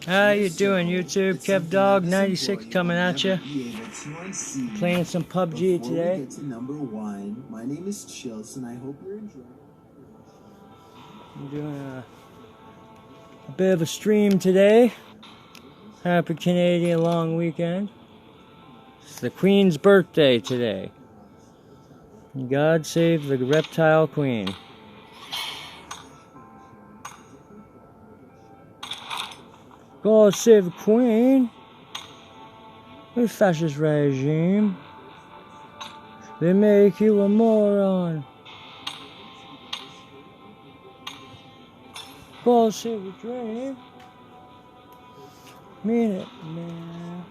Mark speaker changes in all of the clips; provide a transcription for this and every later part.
Speaker 1: How you doing, YouTube? Kev Dog 96 coming at you. Playing some PUBG today.
Speaker 2: Get to number one. My name is Chills, and I hope you're enjoying.
Speaker 1: I'm doing a bit of a stream today. Happy Canadian long weekend. It's the Queen's birthday today. God save the reptile queen. God save the queen. The fascist regime. They make you a moron. God save the dream. Mean it, man.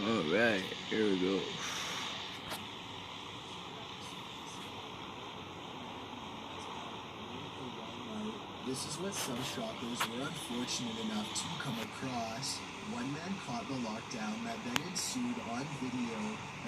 Speaker 3: Alright, here we go.
Speaker 2: This is what some shoppers were unfortunate enough to come across. One man caught the lockdown that then ensued on video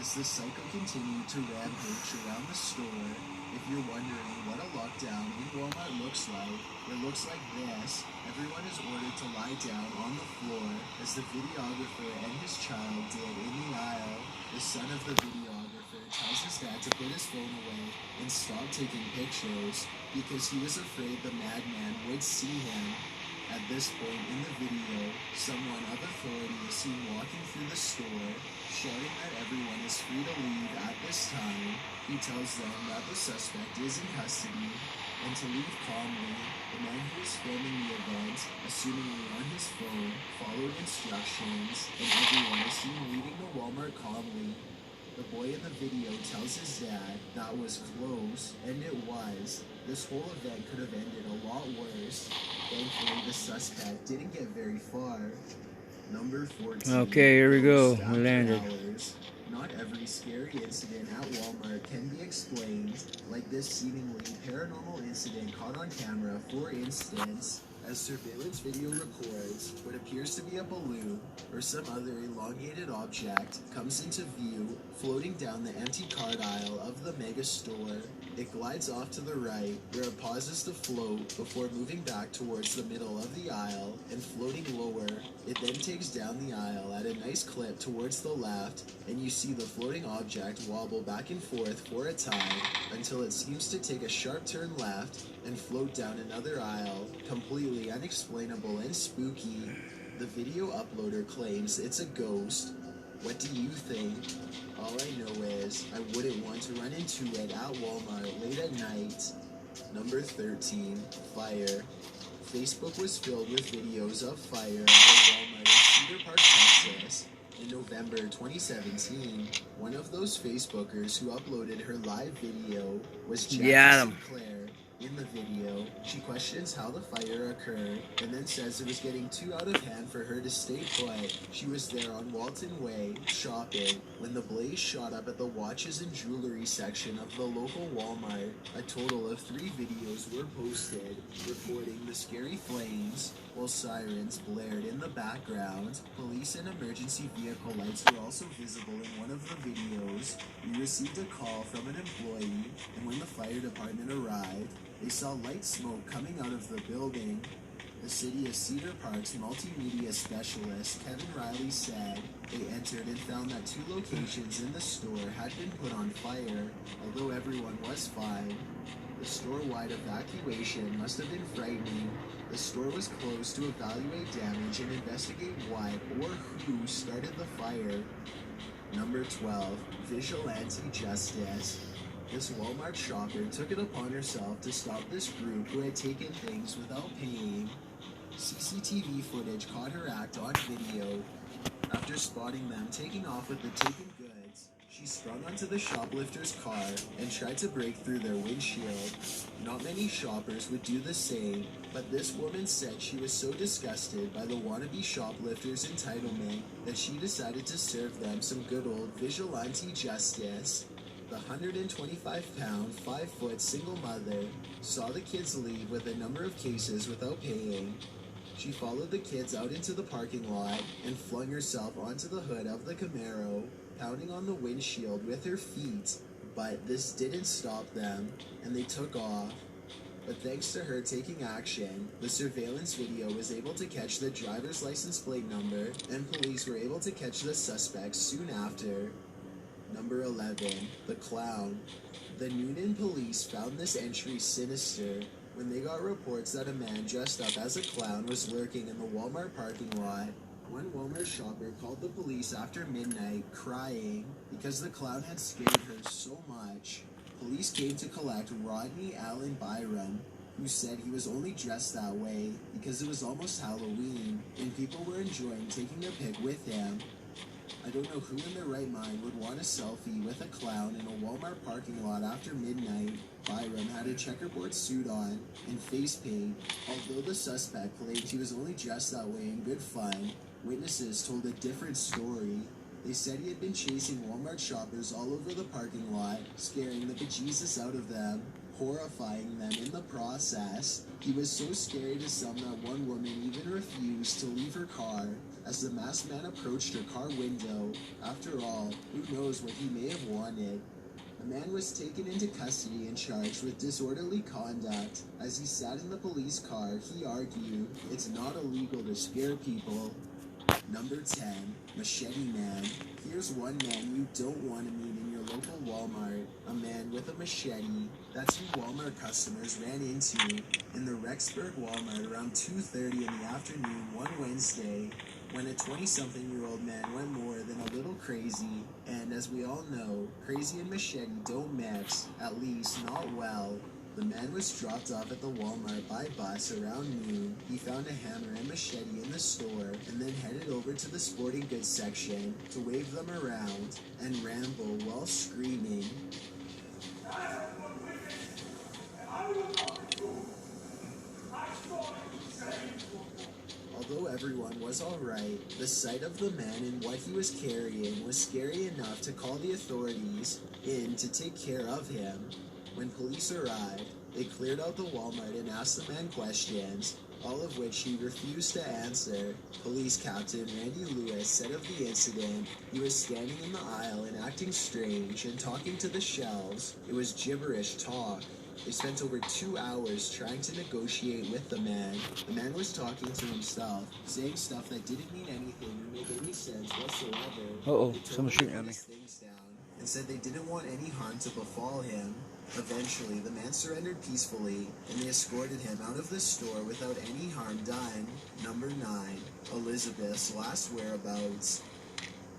Speaker 2: as the psycho continued to rampage around the store. If you're wondering what a lockdown in Walmart looks like, it looks like this. Everyone is ordered to lie down on the floor as the videographer and his child did in the aisle. The son of the videographer tells his dad to put his phone away and stop taking pictures because he was afraid the madman would see him. At this point in the video, someone of authority is seen walking through the store, shouting that everyone is free to leave at this time. He tells them that the suspect is in custody and to leave calmly. The man who was filming the event, assumingly on his phone, followed instructions, and everyone is seen leaving the Walmart calmly. The boy in the video tells his dad that was close, and it was. This whole event could have ended a lot worse. Thankfully, the suspect didn't get very far. Number 14.
Speaker 1: Okay, here we go. We landed.
Speaker 2: Not every scary incident at Walmart can be explained, like this seemingly paranormal incident caught on camera, for instance. As surveillance video records, what appears to be a balloon or some other elongated object comes into view floating down the empty card aisle of the mega store. It glides off to the right, where it pauses to float before moving back towards the middle of the aisle and floating lower. It then takes down the aisle at a nice clip towards the left, and you see the floating object wobble back and forth for a time until it seems to take a sharp turn left and float down another aisle, completely unexplainable and spooky. The video uploader claims it's a ghost. What do you think? All I know is I wouldn't want to run into it at Walmart late at night. Number 13, fire. Facebook was filled with videos of fire at a Walmart in Cedar Park, Texas. In November 2017, one of those Facebookers who uploaded her live video was Jackie Sinclair. In the video, she questions how the fire occurred and then says it was getting too out of hand for her to stay put. She was there on Walton Way, shopping, when the blaze shot up at the watches and jewelry section of the local Walmart. A total of 3 videos were posted, recording the scary flames, while sirens blared in the background. Police and emergency vehicle lights were also visible in one of the videos. We received a call from an employee, and when the fire department arrived, they saw light smoke coming out of the building. The City of Cedar Park's multimedia specialist, Kevin Riley, said they entered and found that 2 locations in the store had been put on fire, although everyone was fine. The store-wide evacuation must have been frightening. The store was closed to evaluate damage and investigate what or who started the fire. Number 12. Vigilante Justice. This Walmart shopper took it upon herself to stop this group who had taken things without paying. CCTV footage caught her act on video. After spotting them taking off with the taken goods, she sprung onto the shoplifter's car and tried to break through their windshield. Not many shoppers would do the same, but this woman said she was so disgusted by the wannabe shoplifters' entitlement that she decided to serve them some good old vigilante justice. The 125-pound, 5-foot single mother saw the kids leave with a number of cases without paying. She followed the kids out into the parking lot and flung herself onto the hood of the Camaro, pounding on the windshield with her feet, but this didn't stop them, and they took off. But thanks to her taking action, the surveillance video was able to catch the driver's license plate number, and police were able to catch the suspects soon after. Number 11. The Clown. The Noonan police found this entry sinister when they got reports that a man dressed up as a clown was lurking in the Walmart parking lot. One Walmart shopper called the police after midnight, crying because the clown had scared her so much. Police came to collect Rodney Allen Byram, who said he was only dressed that way because it was almost Halloween and people were enjoying taking a pic with him. I don't know who in their right mind would want a selfie with a clown in a Walmart parking lot after midnight. Byram had a checkerboard suit on and face paint. Although the suspect claimed he was only dressed that way in good fun, witnesses told a different story. They said he had been chasing Walmart shoppers all over the parking lot, scaring the bejesus out of them, horrifying them in the process. He was so scary to some that one woman even refused to leave her car as the masked man approached her car window. After all, who knows what he may have wanted. The man was taken into custody and charged with disorderly conduct. As he sat in the police car, he argued, "It's not illegal to scare people." Number 10. Machete Man. Here's one man you don't want to meet in your local Walmart. A man with a machete. That's who Walmart customers ran into in the Rexburg Walmart around 2:30 in the afternoon one Wednesday, when a 20-something-year-old man went more than a little crazy. And as we all know, crazy and machete don't mix, at least not well. The man was dropped off at the Walmart by bus around noon. He found a hammer and machete in the store and then headed over to the sporting goods section to wave them around and ramble while screaming. Although everyone was alright, the sight of the man and what he was carrying was scary enough to call the authorities in to take care of him. When police arrived, they cleared out the Walmart and asked the man questions, all of which he refused to answer. Police Captain Randy Lewis said of the incident, he was standing in the aisle and acting strange and talking to the shelves. It was gibberish talk. They spent over 2 hours trying to negotiate with the man. The man was talking to himself, saying stuff that didn't mean anything or make any sense whatsoever.
Speaker 1: Uh-oh,
Speaker 2: They told
Speaker 1: someone's
Speaker 2: him to
Speaker 1: shooting at
Speaker 2: put
Speaker 1: me.
Speaker 2: his things down and said they didn't want any harm to befall him. Eventually, the man surrendered peacefully, and they escorted him out of the store without any harm done. Number 9. Elizabeth's last whereabouts.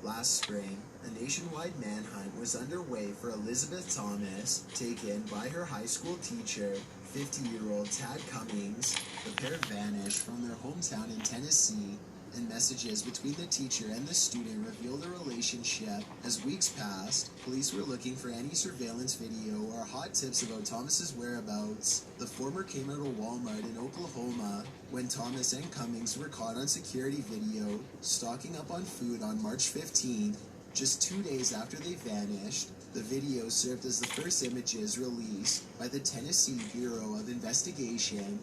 Speaker 2: Last spring, a nationwide manhunt was underway for Elizabeth Thomas, taken by her high school teacher, 50-year-old Tad Cummings. The pair vanished from their hometown in Tennessee, and messages between the teacher and the student revealed a relationship. As weeks passed, police were looking for any surveillance video or hot tips about Thomas's whereabouts. The former came out of Walmart in Oklahoma when Thomas and Cummings were caught on security video stocking up on food on March 15th, just 2 days after they vanished. The video served as the first images released by the Tennessee Bureau of Investigation.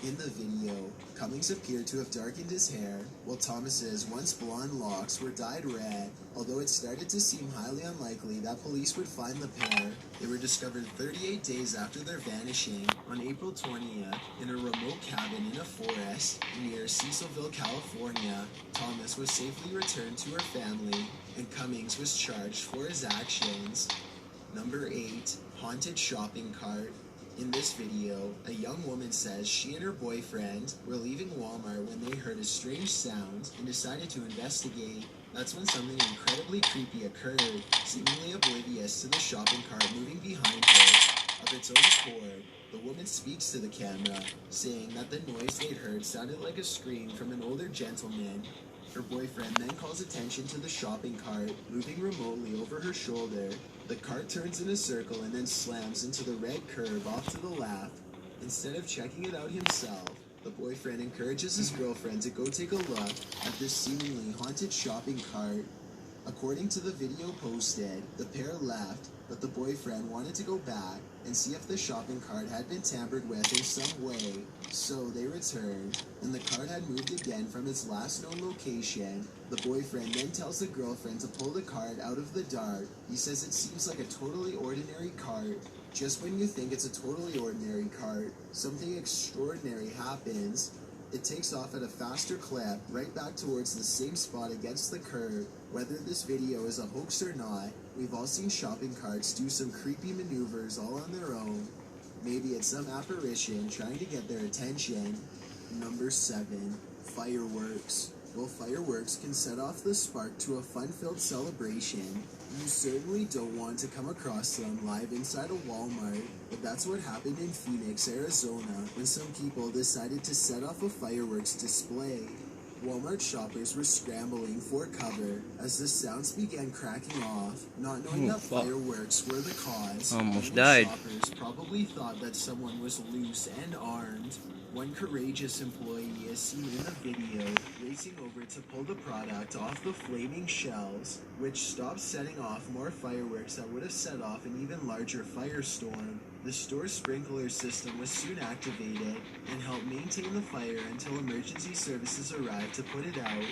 Speaker 2: In the video, Cummings appeared to have darkened his hair, while Thomas's once blonde locks were dyed red. Although it started to seem highly unlikely that police would find the pair, they were discovered 38 days after their vanishing on April 20th in a remote cabin in a forest near Cecilville, California. Thomas was safely returned to her family, and Cummings was charged for his actions. Number 8. Haunted Shopping Cart. In this video, a young woman says she and her boyfriend were leaving Walmart when they heard a strange sound and decided to investigate. That's when something incredibly creepy occurred, seemingly oblivious to the shopping cart moving behind her. Of its own accord, the woman speaks to the camera, saying that the noise they'd heard sounded like a scream from an older gentleman. Her boyfriend then calls attention to the shopping cart, moving remotely over her shoulder. The cart turns in a circle and then slams into the red curb off to the left. Instead of checking it out himself, the boyfriend encourages his girlfriend to go take a look at this seemingly haunted shopping cart. According to the video posted, the pair left, but the boyfriend wanted to go back and see if the shopping cart had been tampered with in some way. So they returned, and the cart had moved again from its last known location. The boyfriend then tells the girlfriend to pull the cart out of the dark. He says it seems like a totally ordinary cart. Just when you think it's a totally ordinary cart, something extraordinary happens. It takes off at a faster clip, right back towards the same spot against the curb. Whether this video is a hoax or not, we've all seen shopping carts do some creepy maneuvers all on their own. Maybe it's some apparition trying to get their attention. Number 7. Fireworks. Well, fireworks can set off the spark to a fun-filled celebration. You certainly don't want to come across them live inside a Walmart, but that's what happened in Phoenix, Arizona, when some people decided to set off a fireworks display. Walmart shoppers were scrambling for cover as the sounds began cracking off, not knowing that fireworks were the cause.
Speaker 1: Almost died.
Speaker 2: Shoppers probably thought that someone was loose and armed. One courageous employee is seen in the video racing over to pull the product off the flaming shells, which stopped setting off more fireworks that would have set off an even larger firestorm. The store's sprinkler system was soon activated and helped maintain the fire until emergency services arrived to put it out.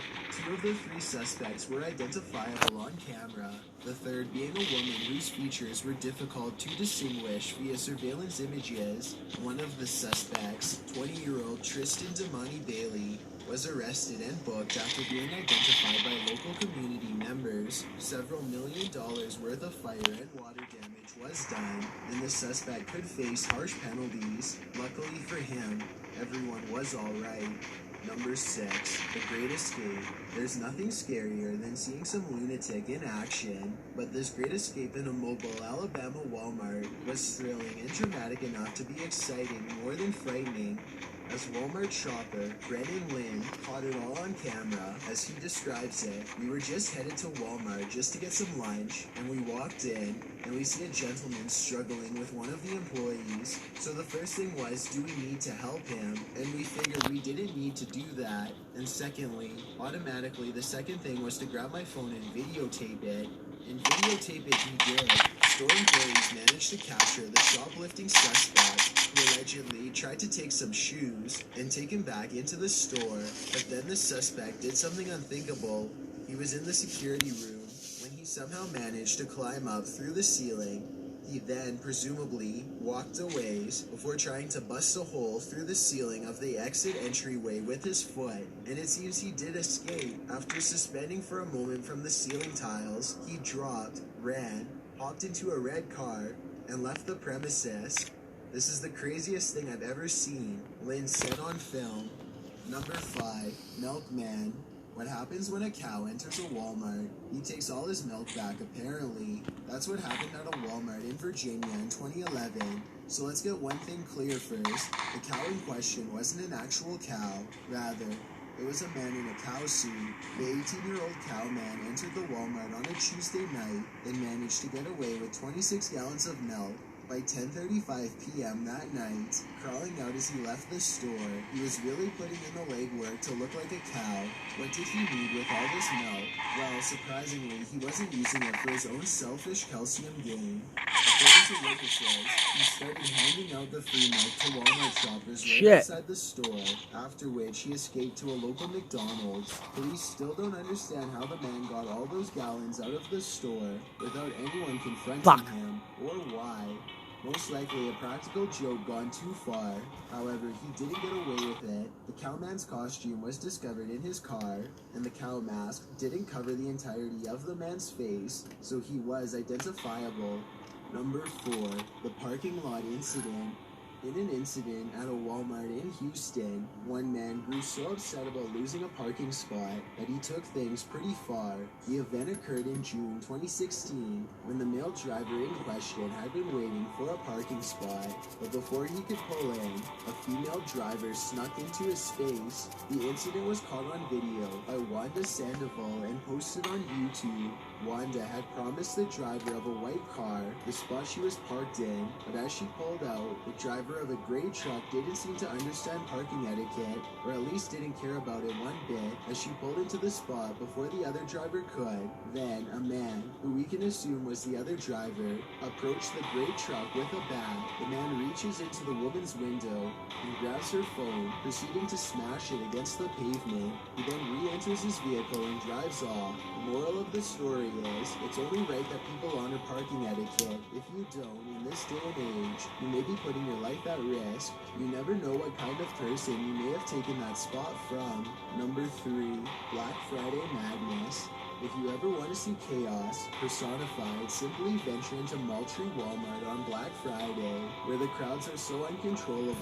Speaker 2: 2 of the 3 suspects were identifiable on camera, the third being a woman whose features were difficult to distinguish via surveillance images. One of the suspects, 20-year-old Tristan Damani Bailey, was arrested and booked after being identified by local community members. Several $1 million worth of fire and water damage was done, and the suspect could face harsh penalties. Luckily for him, everyone was alright. Number 6. The Great Escape. There's nothing scarier than seeing some lunatic in action, but this great escape in a mobile Alabama Walmart was thrilling and dramatic enough to be exciting more than frightening. As Walmart shopper Brennan Lynn caught it all on camera, as he describes it, we were just headed to Walmart just to get some lunch, and we walked in, and we see a gentleman struggling with one of the employees. So the first thing was, do we need to help him? And we figured we didn't need to do that. And secondly, automatically the second thing was to grab my phone and videotape it. And videotape it he did. Store employees managed to capture the shoplifting suspect, who allegedly tried to take some shoes and take him back into the store, but then the suspect did something unthinkable. He was in the security room when he somehow managed to climb up through the ceiling. He then, presumably, walked a ways before trying to bust a hole through the ceiling of the exit entryway with his foot, and it seems he did escape. After suspending for a moment from the ceiling tiles, he dropped, ran, hopped into a red car, and left the premises. This is the craziest thing I've ever seen, Lynn said on film. Number 5. Milkman. What happens when a cow enters a Walmart? He takes all his milk back, apparently. That's what happened at a Walmart in Virginia in 2011. So let's get one thing clear first. The cow in question wasn't an actual cow. Rather, it was a man in a cow suit. The 18-year-old cowman entered the Walmart on a Tuesday night and managed to get away with 26 gallons of milk. By 10:35 p.m. that night, crawling out as he left the store, he was really putting in the legwork to look like a cow. What did he need with all this milk? Well, surprisingly, he wasn't using it for his own selfish calcium gain. According to witnesses, he started handing out the free milk to Walmart shoppers right outside the store, after which he escaped to a local McDonald's. Police still don't understand how the man got all those gallons out of the store without anyone confronting him, or why. Most likely a practical joke gone too far. However, he didn't get away with it. The cowman's costume was discovered in his car, and the cow mask didn't cover the entirety of the man's face, so he was identifiable. Number 4. The parking lot incident. In an incident at a Walmart in Houston, one man grew so upset about losing a parking spot that he took things pretty far. The event occurred in June 2016 when the male driver in question had been waiting for a parking spot, but before he could pull in, a female driver snuck into his space. The incident was caught on video by Wanda Sandoval and posted on YouTube. Wanda had promised the driver of a white car the spot she was parked in, but as she pulled out, the driver of a gray truck didn't seem to understand parking etiquette, or at least didn't care about it one bit, as she pulled into the spot before the other driver could. Then, a man, who we can assume was the other driver, approached the gray truck with a bat. The man reaches into the woman's window and grabs her phone, proceeding to smash it against the pavement. He then re-enters his vehicle and drives off. The moral of the story is, it's only right that people honor parking etiquette. If you don't, in this day and age, you may be putting your life at risk. You never know what kind of person you may have taken that spot from. Number 3, Black Friday Madness. If you ever want to see chaos personified, simply venture into Moultrie Walmart on Black Friday, where the crowds are so uncontrollable,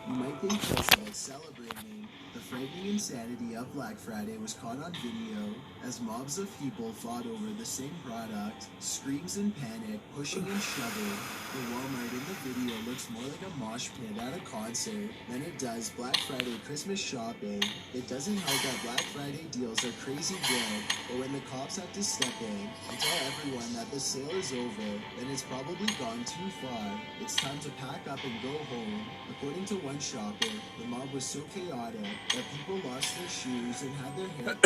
Speaker 2: you might think twice about celebrating. The frightening insanity of Black Friday was caught on video as mobs of people fought over the same product, screams in panic, pushing and shoving. The Walmart in the video looks more like a mosh pit at a concert than it does Black Friday Christmas shopping. It doesn't help that Black Friday deals are crazy good, but when the cops have to step in and tell everyone that the sale is over, then it's probably gone too far. It's time to pack up and go home. According to one shopper, the mob was so chaotic that people lost their shoes and had their hair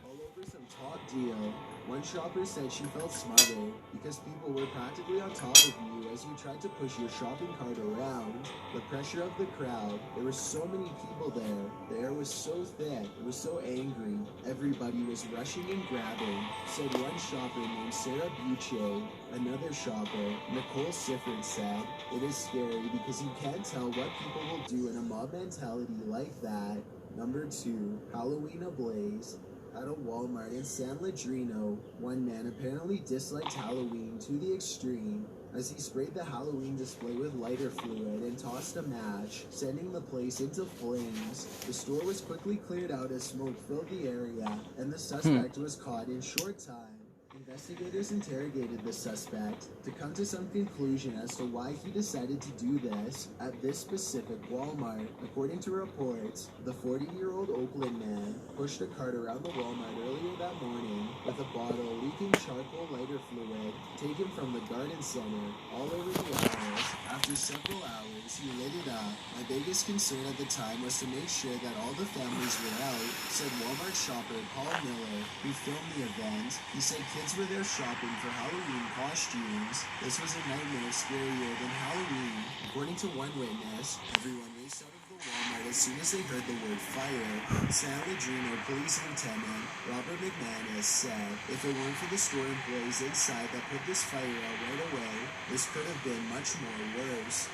Speaker 2: all over some top deal. One shopper said she felt smarter because people were practically on top of you as you tried to push your shopping cart around. The pressure of the crowd, there were so many people there. The air was so thick, it was so angry. Everybody was rushing and grabbing, said one shopper named Sarah Buche. Another shopper, Nicole Sifford, said, "It is scary because you can't tell what people will do in a mob mentality like that." Number 2, Halloween Ablaze. At a Walmart in San Ladrino, one man apparently disliked Halloween to the extreme as he sprayed the Halloween display with lighter fluid and tossed a match, sending the place into flames. The store was quickly cleared out as smoke filled the area, and the suspect was caught in short time. Investigators interrogated the suspect to come to some conclusion as to why he decided to do this at this specific Walmart. According to reports, the 40-year-old Oakland man pushed a cart around the Walmart earlier that morning with a bottle leaking charcoal lighter fluid taken from the garden center all over the aisles. After several hours, he lit it up. My biggest concern at the time was to make sure that all the families were out, said Walmart shopper Paul Miller, who filmed the event. He said kids were there shopping for Halloween costumes. This was a nightmare scarier than Halloween. According to one witness, everyone raced out of the Walmart as soon as they heard the word fire. San Ladrino Police Lieutenant Robert McManus said, "If it weren't for the store employees inside that put this fire out right away, this could have been much more worse."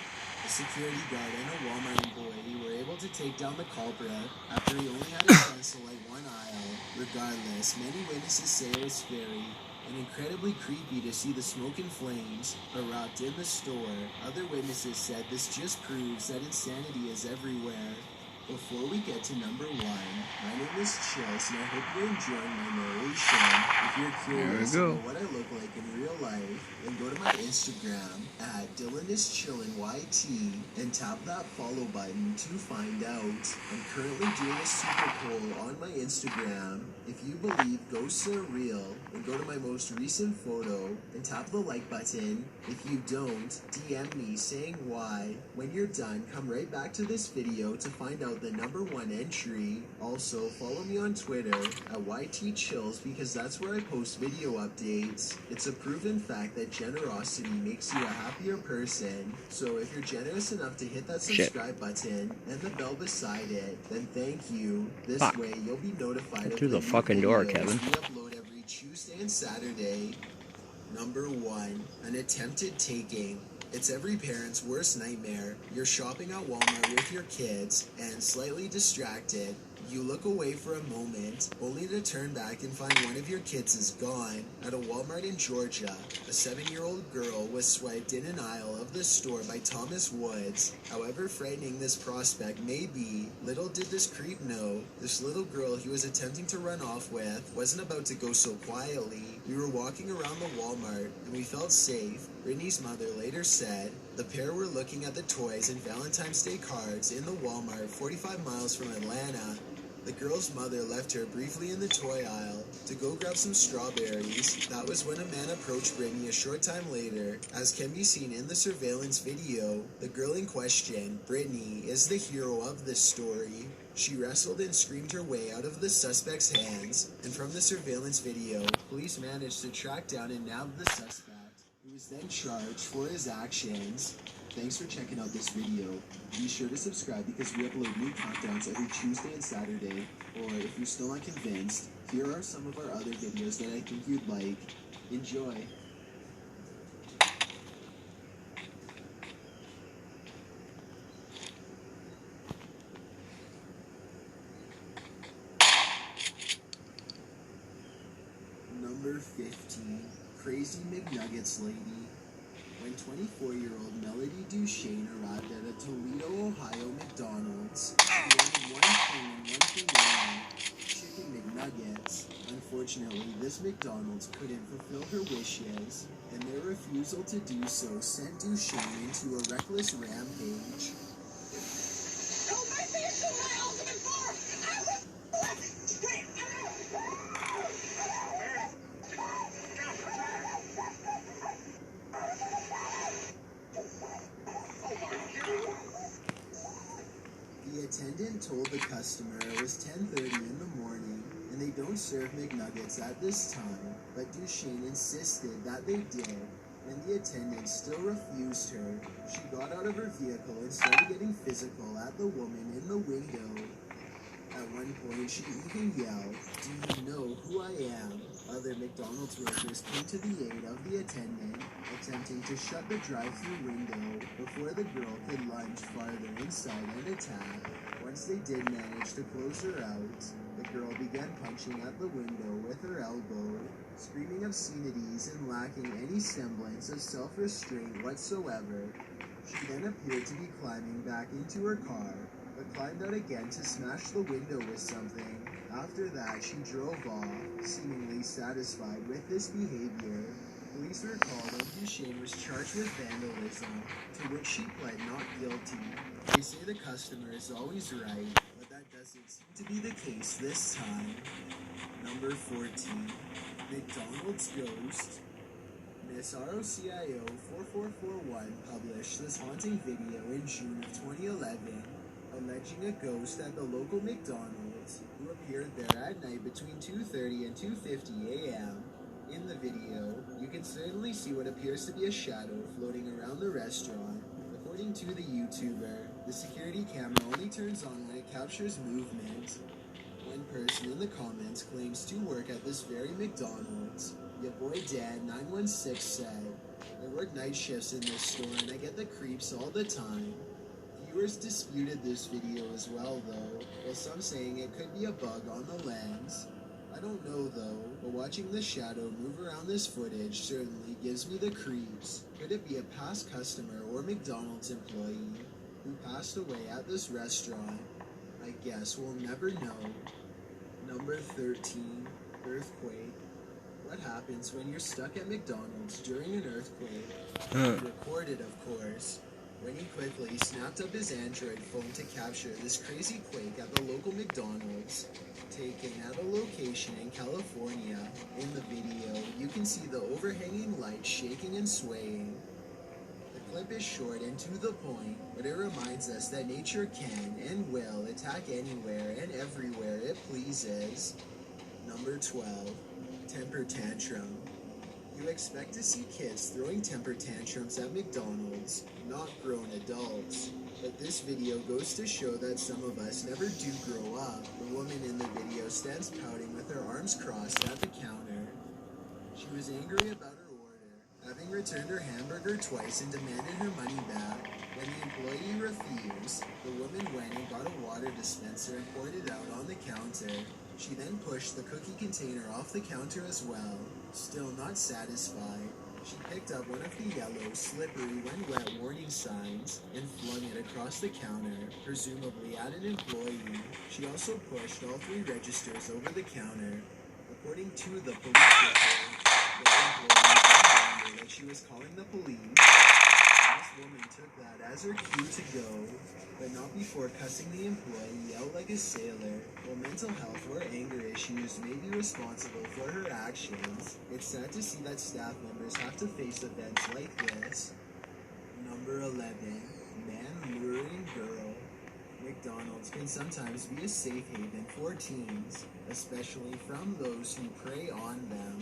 Speaker 2: A security guard and a Walmart employee were able to take down the culprit after he only had a chance to light one aisle. Regardless, many witnesses say it was scary and incredibly creepy to see the smoke and flames erupt in the store. Other witnesses said this just proves that insanity is everywhere. Before we get to number 1, my name is Chills and I hope you're enjoying my narration. If you're curious about what I look like in real life, then go to my Instagram at DylanIsChillinYT and tap that follow button to find out. I'm currently doing a super poll on my Instagram. If you believe ghosts are real, then go to my most recent photo and tap the like button. If you don't, DM me saying why. When you're done, come right back to this video to find out the number 1 entry. Also, follow me on Twitter at YTChills because that's where I post video updates. It's a proven fact that generosity makes you a happier person. So if you're generous enough to hit that subscribe button and the bell beside it, then thank you. This way you'll be notified of the fucking door, Kevin. We upload every Tuesday and Saturday. Number 1, an attempted taking. It's every parent's worst nightmare. You're shopping at Walmart with your kids and slightly distracted. You look away for a moment, only to turn back and find one of your kids is gone. At a Walmart in Georgia, a 7-year-old girl was swiped in an aisle of the store by Thomas Woods. However frightening this prospect may be, little did this creep know, this little girl he was attempting to run off with wasn't about to go so quietly. We were walking around the Walmart, and we felt safe. Brittany's mother later said, the pair were looking at the toys and Valentine's Day cards in the Walmart 45 miles from Atlanta. The girl's mother left her briefly in the toy aisle to go grab some strawberries. That was when a man approached Brittany a short time later. As can be seen in the surveillance video, the girl in question, Brittany, is the hero of this story. She wrestled and screamed her way out of the suspect's hands, and from the surveillance video, police managed to track down and nab the suspect, who was then charged for his actions. Thanks for checking out this video. Be sure to subscribe because we upload new countdowns every Tuesday and Saturday. Or if you're still not convinced, here are some of our other videos that I think you'd like. Enjoy! Number 15. Crazy McNuggets Lady. When 24-year-old Melody Duchesne arrived at a Toledo, Ohio McDonald's, she wanted one thing and one thing only, chicken McNuggets. Unfortunately, this McDonald's couldn't fulfill her wishes, and their refusal to do so sent Duchesne into a reckless rampage. The attendant told the customer it was 10:30 in the morning and they don't serve McNuggets at this time, but Duchesne insisted that they did, and the attendant still refused her. She got out of her vehicle and started getting physical at the woman in the window. At one point, she even yelled, "Do you know who I am?" Other McDonald's workers came to the aid of the attendant, attempting to shut the drive-thru window before the girl could lunge farther inside and attack. Once they did manage to close her out, the girl began punching at the window with her elbow, screaming obscenities and lacking any semblance of self-restraint whatsoever. She then appeared to be climbing back into her car, but climbed out again to smash the window with something. After that, she drove off, seemingly satisfied with this behavior. Police were called and Duchesne was charged with vandalism, to which she pled not guilty. They say the customer is always right, but that doesn't seem to be the case this time. Number 14. McDonald's Ghost. Miss ROCIO 4441 published this haunting video in June of 2011, alleging a ghost at the local McDonald's who appeared there at night between 2:30 and 2:50 a.m. In the video, you can certainly see what appears to be a shadow floating around the restaurant. According to the YouTuber, the security camera only turns on when it captures movement. One person in the comments claims to work at this very McDonald's. Your boy Dan 916 said, "I work night shifts in this store and I get the creeps all the time." Viewers disputed this video as well though, with some saying it could be a bug on the lens. I don't know though, but watching the shadow move around this footage certainly gives me the creeps. Could it be a past customer or McDonald's employee who passed away at this restaurant? I guess we'll never know. Number 13. Earthquake. What happens when you're stuck at McDonald's during an earthquake? Recorded, of course. Rennie quickly snapped up his Android phone to capture this crazy quake at the local McDonald's, taken at a location in California. In the video, you can see the overhanging lights shaking and swaying. The clip is short and to the point, but it reminds us that nature can and will attack anywhere and everywhere it pleases. Number 12. Temper Tantrum. You expect to see kids throwing temper tantrums at McDonald's, not grown adults. But this video goes to show that some of us never do grow up. The woman in the video stands pouting with her arms crossed at the counter. She was angry about her order, having returned her hamburger twice and demanded her money back. When the employee refused, the woman went and got a water dispenser and poured it out on the counter. She then pushed the cookie container off the counter as well. Still not satisfied, she picked up one of the yellow, slippery when wet warning signs and flung it across the counter, presumably at an employee. She also pushed all 3 registers over the counter. According to the police report, the employee demanded that she was calling the police. This woman took that as her cue to go, but not before cussing the employee out like a sailor. While mental health or anger issues may be responsible for her actions, it's sad to see that staff members have to face events like this. Number 11. Man luring girl. McDonald's can sometimes be a safe haven for teens, especially from those who prey on them.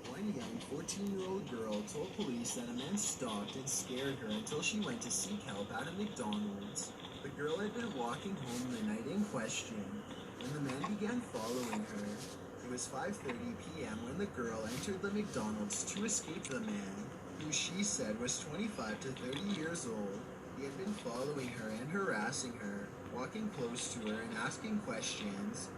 Speaker 2: One young 14-year-old girl told police that a man stalked and scared her until she went to seek help at a McDonald's. The girl had been walking home the night in question when the man began following her. It was 5:30 p.m. when the girl entered the McDonald's to escape the man, who she said was 25 to 30 years old. He had been following her and harassing her, walking close to her and asking questions.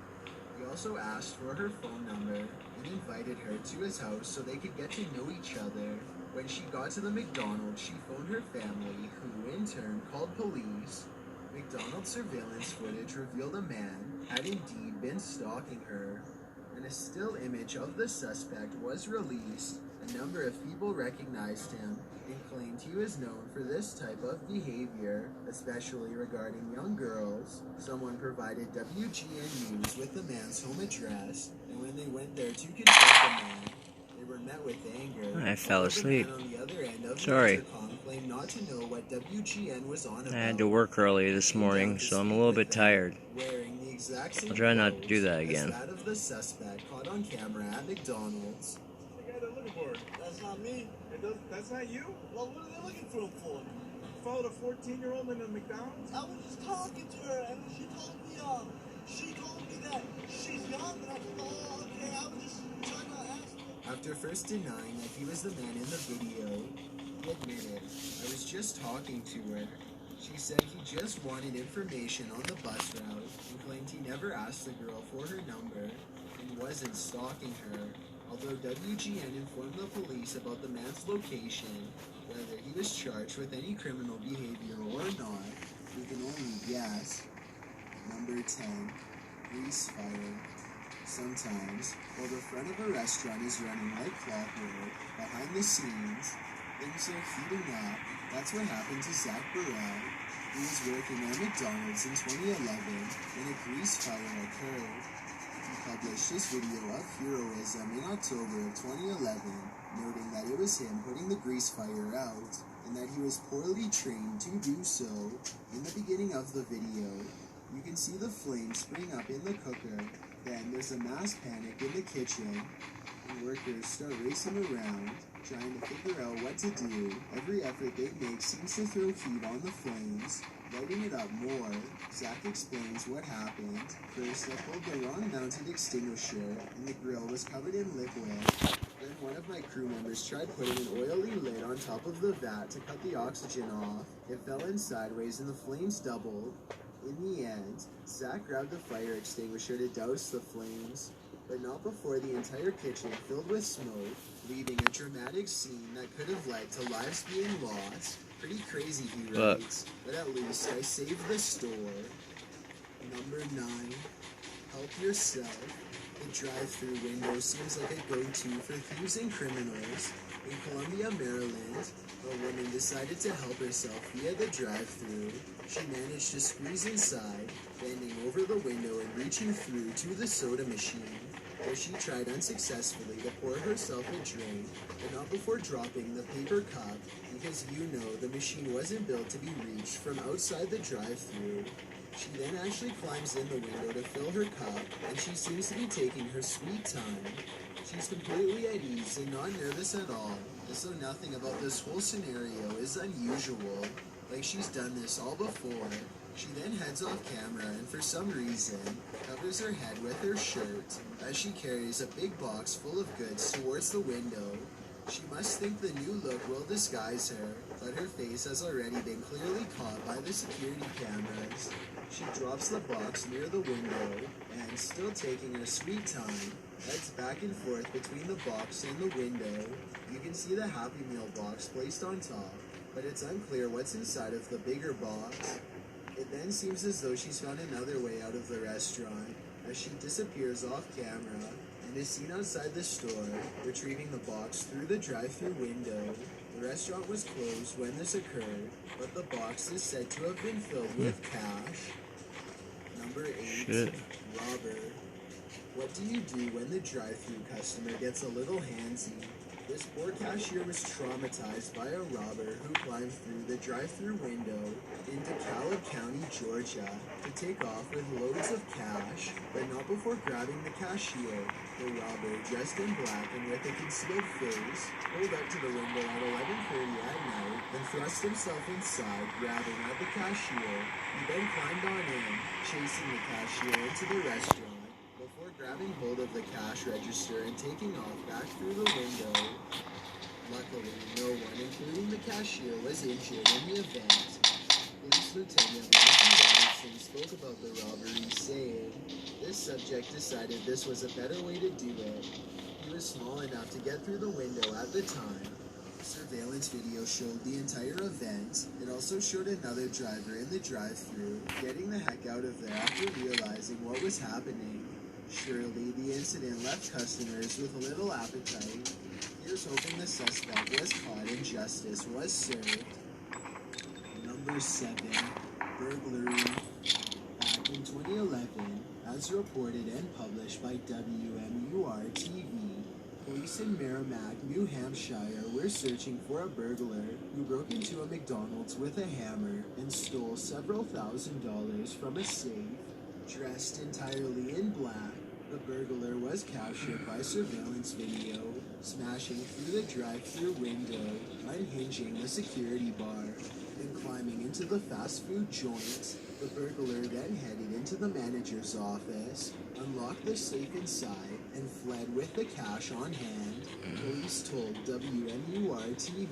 Speaker 2: He also asked for her phone number and invited her to his house so they could get to know each other. When she got to the McDonald's, she phoned her family, who in turn called police. McDonald's surveillance footage revealed a man had indeed been stalking her, and a still image of the suspect was released. A number of people recognized him and claimed he was known for this type of behavior, especially regarding young girls. Someone provided WGN News with the man's home address, and when they went there to confront the man, they were met with anger.
Speaker 1: I fell asleep.
Speaker 2: The man on the other end of
Speaker 1: Sorry.
Speaker 2: the intercom claimed not to know what WGN was on about.
Speaker 1: I had to work early this morning, so I'm a little bit tired.
Speaker 2: Wearing the exact same
Speaker 1: I'll try not to do that
Speaker 2: clothes
Speaker 1: again.
Speaker 2: as that of the suspect caught on camera at McDonald's.
Speaker 3: The guy they're looking for. That's not me. That's not you? Well, what are they looking for him for? You followed a 14-year-old into McDonald's? I was just talking to her, and she told me that she's young, and I was like, oh, okay, I was just trying to ask her.
Speaker 2: After first denying that he was the man in the video, he admitted, I was just talking to her. She said he just wanted information on the bus route and claimed he never asked the girl for her number and wasn't stalking her. Although WGN informed the police about the man's location, whether he was charged with any criminal behavior or not, we can only guess. Number 10. Grease fire. Sometimes, while the front of a restaurant is running like clockwork, behind the scenes, things are heating up. That's what happened to Zach Burrell. He was working at McDonald's in 2011 when a grease fire occurred. He published this video of heroism in October of 2011, noting that it was him putting the grease fire out, and that he was poorly trained to do so. In the beginning of the video, you can see the flames spring up in the cooker. Then there's a mass panic in the kitchen, and workers start racing around, trying to figure out what to do. Every effort they make seems to throw heat on the flames, lighting it up more. Zach explains what happened. First, they pulled the wrong mounted extinguisher, and the grill was covered in liquid. Then one of my crew members tried putting an oily lid on top of the vat to cut the oxygen off. It fell in sideways and the flames doubled. In the end, Zach grabbed the fire extinguisher to douse the flames, but not before the entire kitchen filled with smoke, leaving a dramatic scene that could have led to lives being lost. Pretty crazy, he writes, but at least I saved the store. Number 9. Help yourself. The drive-thru window seems like a go-to for thieves and criminals. In Columbia, Maryland, a woman decided to help herself via the drive-thru. She managed to squeeze inside, bending over the window and reaching through to the soda machine, where she tried unsuccessfully to pour herself a drink, but not before dropping the paper cup, because the machine wasn't built to be reached from outside the drive-thru. She then actually climbs in the window to fill her cup, and she seems to be taking her sweet time. She's completely at ease and not nervous at all, as though nothing about this whole scenario is unusual, like she's done this all before. She then heads off camera and for some reason covers her head with her shirt as she carries a big box full of goods towards the window. She must think the new look will disguise her, but her face has already been clearly caught by the security cameras. She drops the box near the window and, still taking her sweet time, heads back and forth between the box and the window. You can see the Happy Meal box placed on top, but it's unclear what's inside of the bigger box. It then seems as though she's found another way out of the restaurant, as she disappears off camera and is seen outside the store, retrieving the box through the drive-thru window. The restaurant was closed when this occurred, but the box is said to have been filled with cash. Number 8.
Speaker 1: Shit.
Speaker 2: Robber. What do you do when the drive-thru customer gets a little handsy? This poor cashier was traumatized by a robber who climbed through the drive-thru window in DeKalb County, Georgia, to take off with loads of cash, but not before grabbing the cashier. The robber, dressed in black and with a concealed face, pulled up to the window at 11:30 at night and thrust himself inside, grabbing at the cashier. He then climbed on in, chasing the cashier into the restaurant, before grabbing hold of the cash register and taking off back through the window. Luckily, no one, including the cashier, was injured in the event. Police Lieutenant Matthew Robertson spoke about the robbery, saying, "This subject decided this was a better way to do it. He was small enough to get through the window at the time." Surveillance video showed the entire event. It also showed another driver in the drive-thru getting the heck out of there after realizing what was happening. Surely, the incident left customers with little appetite. Here's hoping the suspect was caught and justice was served. Number 7. Burglary. Back in 2011, as reported and published by WMUR-TV, police in Merrimack, New Hampshire were searching for a burglar who broke into a McDonald's with a hammer and stole several $1,000s from a safe. Dressed entirely in black, the burglar was captured by surveillance video, smashing through the drive-thru window, unhinging the security bar, and climbing into the fast food joint. The burglar then headed into the manager's office, unlocked the safe inside, and fled with the cash on hand. Police told WMUR-TV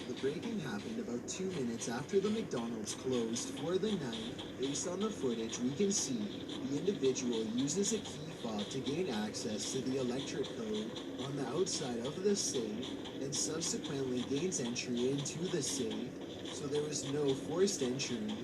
Speaker 2: the break-in happened about 2 minutes after the McDonald's closed for the night. Based on the footage, we can see the individual uses a key fob to gain access to the electric code on the outside of the safe and subsequently gains entry into the safe, so there was no forced entry.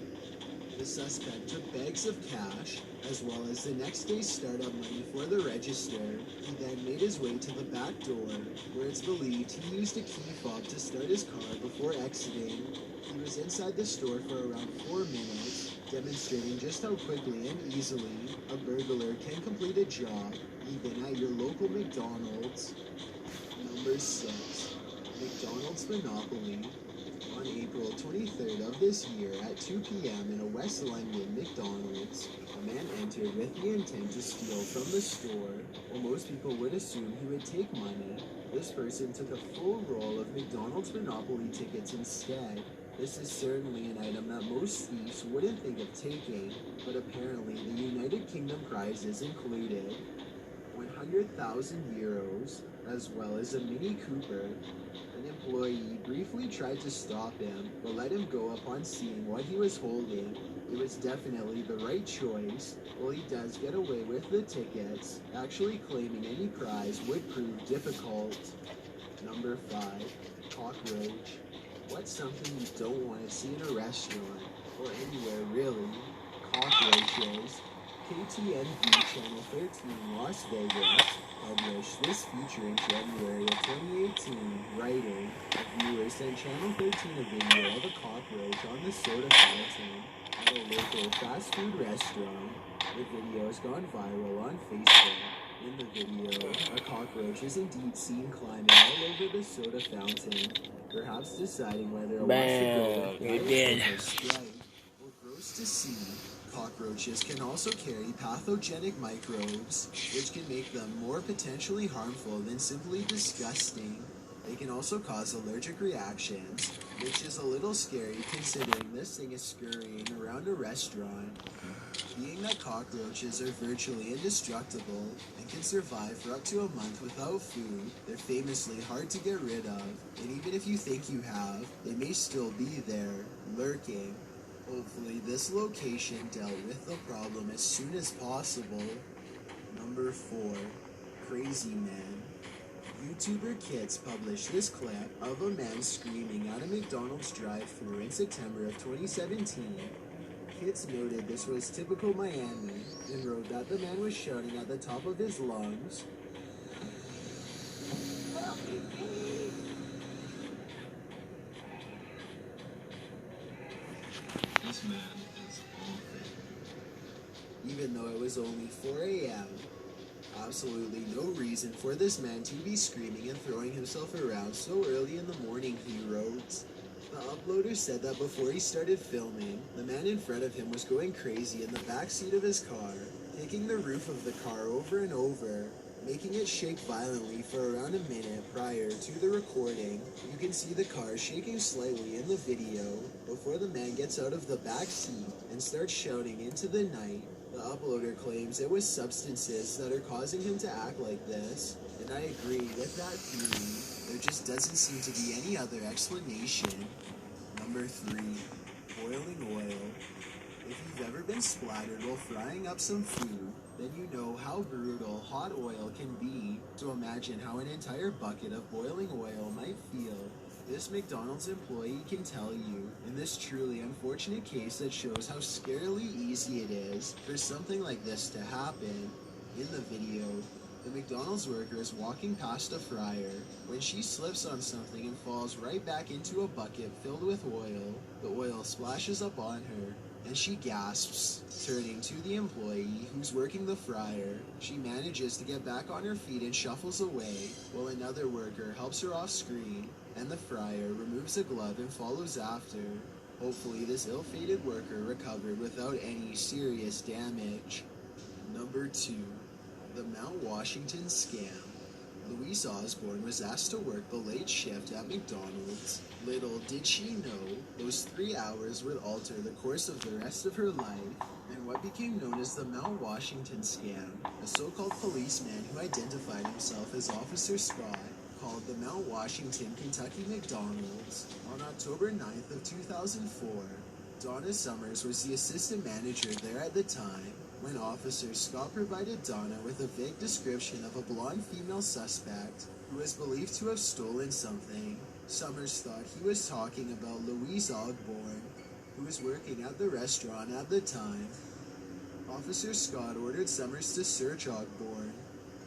Speaker 2: The suspect took bags of cash, as well as the next day's startup money for the register. He then made his way to the back door, where it's believed he used a key fob to start his car before exiting. He was inside the store for around 4 minutes, demonstrating just how quickly and easily a burglar can complete a job, even at your local McDonald's. Number 6. McDonald's Monopoly. On April 23rd of this year at 2 p.m. in a West London McDonald's, a man entered with the intent to steal from the store. While most people would assume he would take money, this person took a full roll of McDonald's Monopoly tickets instead. This is certainly an item that most thieves wouldn't think of taking, but apparently the United Kingdom prizes included 100,000 euros, as well as a Mini Cooper. An employee briefly tried to stop him, but let him go upon seeing what he was holding. It was definitely the right choice. While he does get away with the tickets, actually claiming any prize would prove difficult. Number 5. Cockroach. What's something you don't want to see in a restaurant, or anywhere really? Cockroaches. KTNV Channel 13 Las Vegas published this feature in January of 2018, writing, "A viewer sent Channel 13 a video of a cockroach on the soda fountain at a local fast food restaurant. The video has gone viral on Facebook. In the video, a cockroach is indeed seen climbing all over the soda fountain, perhaps deciding whether it wants to go or strike. Or gross to see, cockroaches can also carry pathogenic microbes, which can make them more potentially harmful than simply disgusting. They can also cause allergic reactions, which is a little scary considering this thing is scurrying around a restaurant. Being that cockroaches are virtually indestructible and can survive for up to a month without food, they're famously hard to get rid of, and even if you think you have, they may still be there, lurking. Hopefully this location dealt with the problem as soon as possible. Number 4. Crazy Man. YouTuber Kids published this clip of a man screaming at a McDonald's drive-thru in September of 2017. Kids noted this was typical Miami and wrote that the man was shouting at the top of his lungs.
Speaker 3: This man is awful.
Speaker 2: Even though it was only 4 a.m. Absolutely no reason for this man to be screaming and throwing himself around so early in the morning, he wrote. The uploader said that before he started filming, the man in front of him was going crazy in the back seat of his car, kicking the roof of the car over and over, making it shake violently for around a minute prior to the recording. You can see the car shaking slightly in the video before the man gets out of the back seat and starts shouting into the night. The uploader claims it was substances that are causing him to act like this, and I agree with that theory. There just doesn't seem to be any other explanation. Number 3. Boiling oil. If you've ever been splattered while frying up some food, then you know how brutal hot oil can be. So imagine how an entire bucket of boiling oil might feel. This McDonald's employee can tell you, in this truly unfortunate case that shows how scarily easy it is for something like this to happen. In the video, the McDonald's worker is walking past a fryer when she slips on something and falls right back into a bucket filled with oil. The oil splashes up on her, and she gasps, turning to the employee who's working the fryer. She manages to get back on her feet and shuffles away, while another worker helps her off screen, and the fryer removes a glove and follows after. Hopefully this ill-fated worker recovered without any serious damage. Number 2. The Mount Washington Scam. Louise Osborne was asked to work the late shift at McDonald's. Little did she know those 3 hours would alter the course of the rest of her life, and what became known as the Mount Washington Scam, a so-called policeman who identified himself as Officer Scott, called the Mount Washington Kentucky McDonald's. On October 9th of 2004, Donna Summers was the assistant manager there at the time, when Officer Scott provided Donna with a vague description of a blonde female suspect who was believed to have stolen something. Summers thought he was talking about Louise Osborne, who was working at the restaurant at the time. Officer Scott ordered Summers to search Osborne.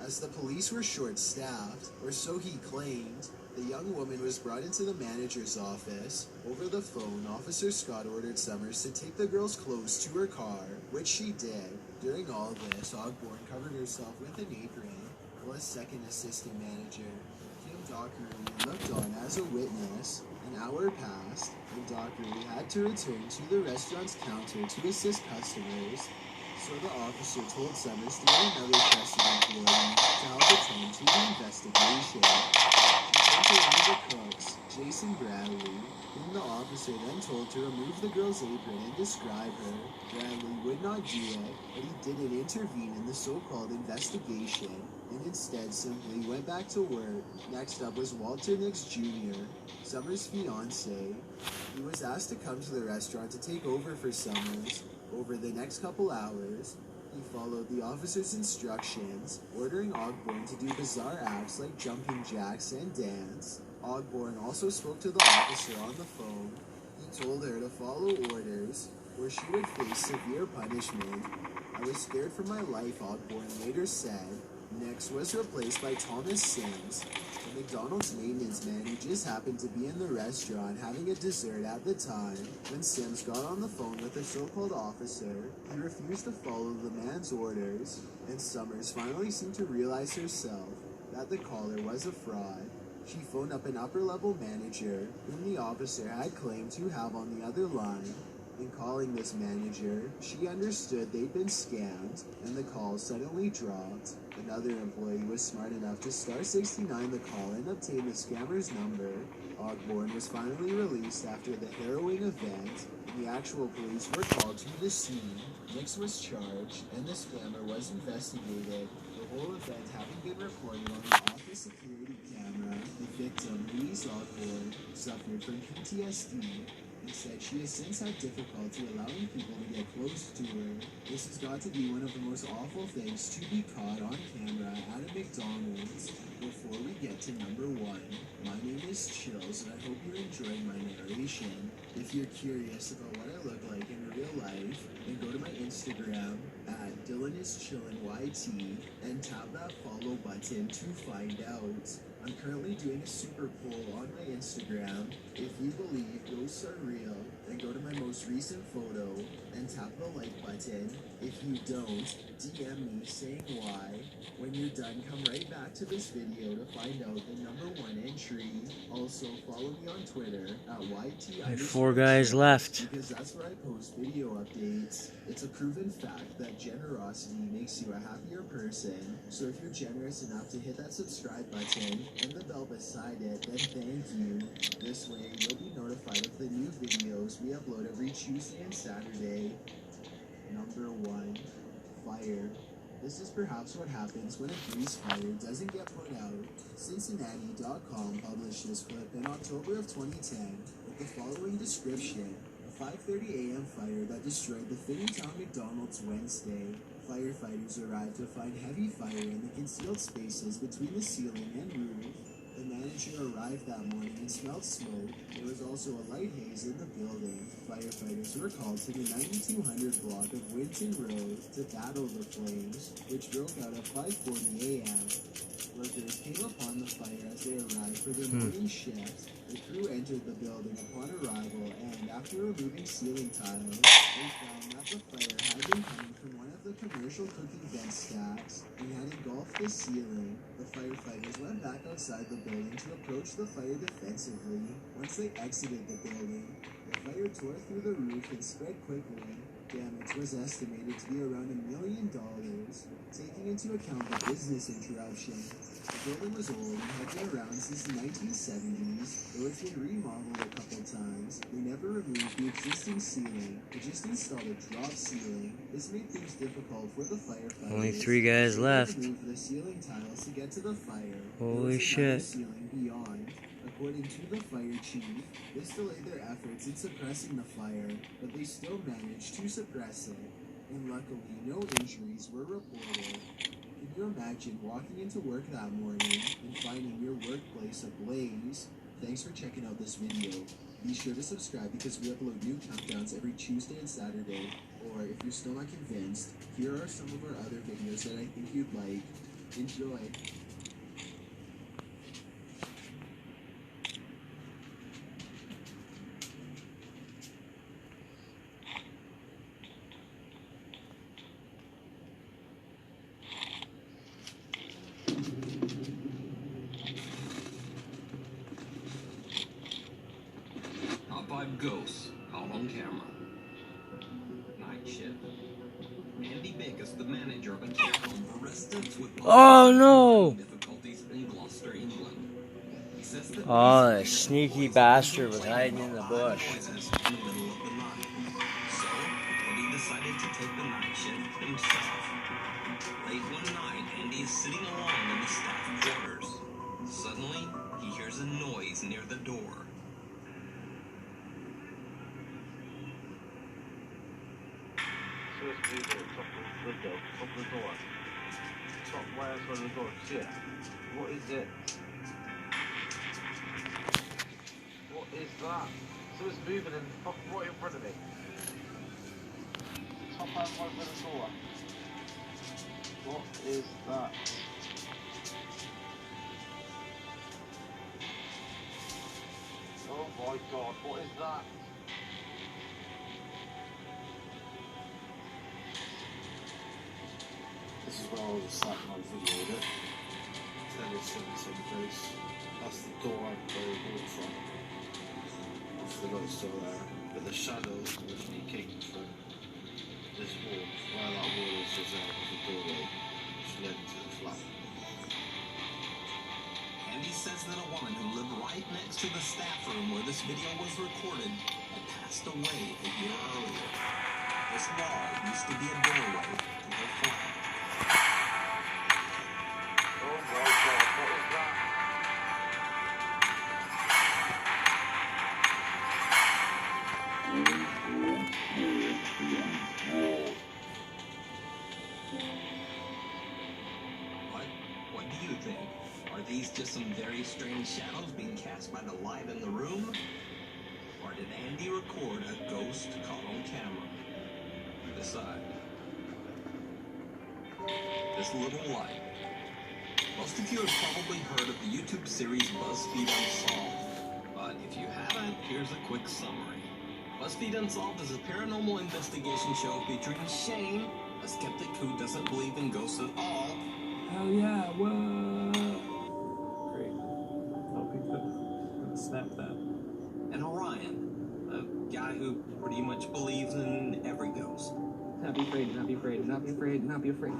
Speaker 2: As the police were short-staffed, or so he claimed, the young woman was brought into the manager's office. Over the phone, Officer Scott ordered Summers to take the girl's clothes to her car, which she did. During all this, Osborne covered herself with an apron, while his second assistant manager, Kim Dockery, looked on as a witness. An hour passed, and Dockery had to return to the restaurant's counter to assist customers. So the officer told Summers to get another trusted employee to help attend to the investigation. She sent to one of the cooks, Jason Bradley, whom the officer then told to remove the girl's apron and describe her. Bradley would not do it, but he didn't intervene in the so-called investigation, and instead simply went back to work. Next up was Walter Nix Jr., Summers' fiancé. He was asked to come to the restaurant to take over for Summers. Over the next couple hours, he followed the officer's instructions, ordering Osborne to do bizarre acts like jumping jacks and dance. Osborne also spoke to the officer on the phone. He told her to follow orders, or she would face severe punishment. I was scared for my life, Osborne later said. Next was replaced by Thomas Sims, a McDonald's maintenance man who just happened to be in the restaurant having a dessert at the time. When Sims got on the phone with the so-called officer, he refused to follow the man's orders, and Summers finally seemed to realize herself that the caller was a fraud. She phoned up an upper-level manager, whom the officer had claimed to have on the other line. In calling this manager, she understood they'd been scammed, and the call suddenly dropped. Another employee was smart enough to star 69 the call and obtain the scammer's number. Ogborn was finally released after the harrowing event, and the actual police were called to the scene. Nix was charged, and the scammer was investigated. The whole event having been recorded on the office security camera, the victim, Louise Ogborn, suffered from PTSD. He said she has since had difficulty allowing people to get close to her. This has got to be one of the most awful things to be caught on camera at a McDonald's. Before we get to number 1, my name is Chills, and I hope you're enjoying my narration. If you're curious about what I look like in real life, then go to my Instagram at DylanIsChillinYT and tap that follow button to find out. I'm currently doing a super poll on my Instagram. If you believe ghosts are real, then go to my most recent photo and tap the like button. If you don't, DM me saying why. When you're done, come right back to this video to find out the number 1 entry. Also, follow me on Twitter at YT.
Speaker 1: 4 guys left.
Speaker 2: Because that's where I post video updates. It's a proven fact that generosity makes you a happier person. So if you're generous enough to hit that subscribe button and the bell beside it, then thank you. This way, you'll be notified of the new videos we upload every Tuesday and Saturday. Number 1, fire. This is perhaps what happens when a grease fire doesn't get put out. Cincinnati.com published this clip in October of 2010 with the following description. A 5:30 a.m. fire that destroyed the Finneytown McDonald's Wednesday. Firefighters arrived to find heavy fire in the concealed spaces between the ceiling and roof. The manager arrived that morning and smelled smoke. There was also a light haze in the building. Firefighters were called to the 9200 block of Winton Road to battle the flames, which broke out at 5:40 a.m. Workers came upon the fire as they arrived for their morning shift. The crew entered the building upon arrival, and after removing ceiling tiles, they found that the fire had been coming from one of the commercial cooking vent stacks and had engulfed the ceiling. The firefighters went back outside the building to approach the fire defensively. Once they exited the building, the fire tore through the roof and spread quickly. Damage was estimated to be around $1 million. Taking into account the business interruption, the building was old and had been around since the 1970s. Though it's been remodeled a couple times, they never removed the existing ceiling. They just installed a drop ceiling. This made things difficult for the firefighters.
Speaker 1: Only 3 guys left.
Speaker 2: They removed the ceiling tiles to get to the fire.
Speaker 1: Holy shit.
Speaker 2: Ceiling beyond. According to the fire chief, this delayed their efforts in suppressing the fire, but they still managed to suppress it, and luckily no injuries were reported. Can you imagine walking into work that morning and finding your workplace ablaze? Thanks for checking out this video. Be sure to subscribe because we upload new countdowns every Tuesday and Saturday. Or if you're still not convinced, here are some of our other videos that I think you'd like. Enjoy.
Speaker 4: Top 5 ghosts caught on camera. Night shift. Andy Backus, the manager of a care home for residents with
Speaker 1: Oh no!
Speaker 4: difficulties in Gloucester, England. He says that
Speaker 1: Oh, that sneaky bastard was hiding in the bush.
Speaker 4: voices in the middle of the night. So, Andy decided to take the night shift himself. Late one night, Andy is sitting alone in the staff quarters. Suddenly, he hears a noise near the door.
Speaker 3: First people at top of the door. Top right outside the door. See it? What is it? What is that? Something's moving and fucking right in front of me. Top right by the door. What is that? Oh my god, what is that?
Speaker 5: This is where I was sat and I videoed it. There is still the same place. That's the door where we walked from. Obviously the guy's still there. but the shadows originally came from this wall, where that wall is as a doorway, which led into the flat.
Speaker 4: Andy says that a woman who lived right next to the staff room where this video was recorded had passed away a year earlier. This wall used to be a doorway to her flat.
Speaker 3: Oh my God, what was that?
Speaker 4: What do you think? Are these just some very strange shadows being cast by the light in the room? Or did Andy record a ghost caught on camera? Decide. This little light. Most of you have probably heard of the YouTube series BuzzFeed Unsolved. But if you haven't, here's a quick summary. BuzzFeed Unsolved is a paranormal investigation show featuring Shane, a skeptic who doesn't believe in ghosts at all.
Speaker 6: Hell yeah, whoa! Great. Hope he couldn't snap that.
Speaker 4: And Orion, a guy who pretty much believes in every ghost.
Speaker 7: Not be afraid, not be afraid, not be afraid, not be afraid.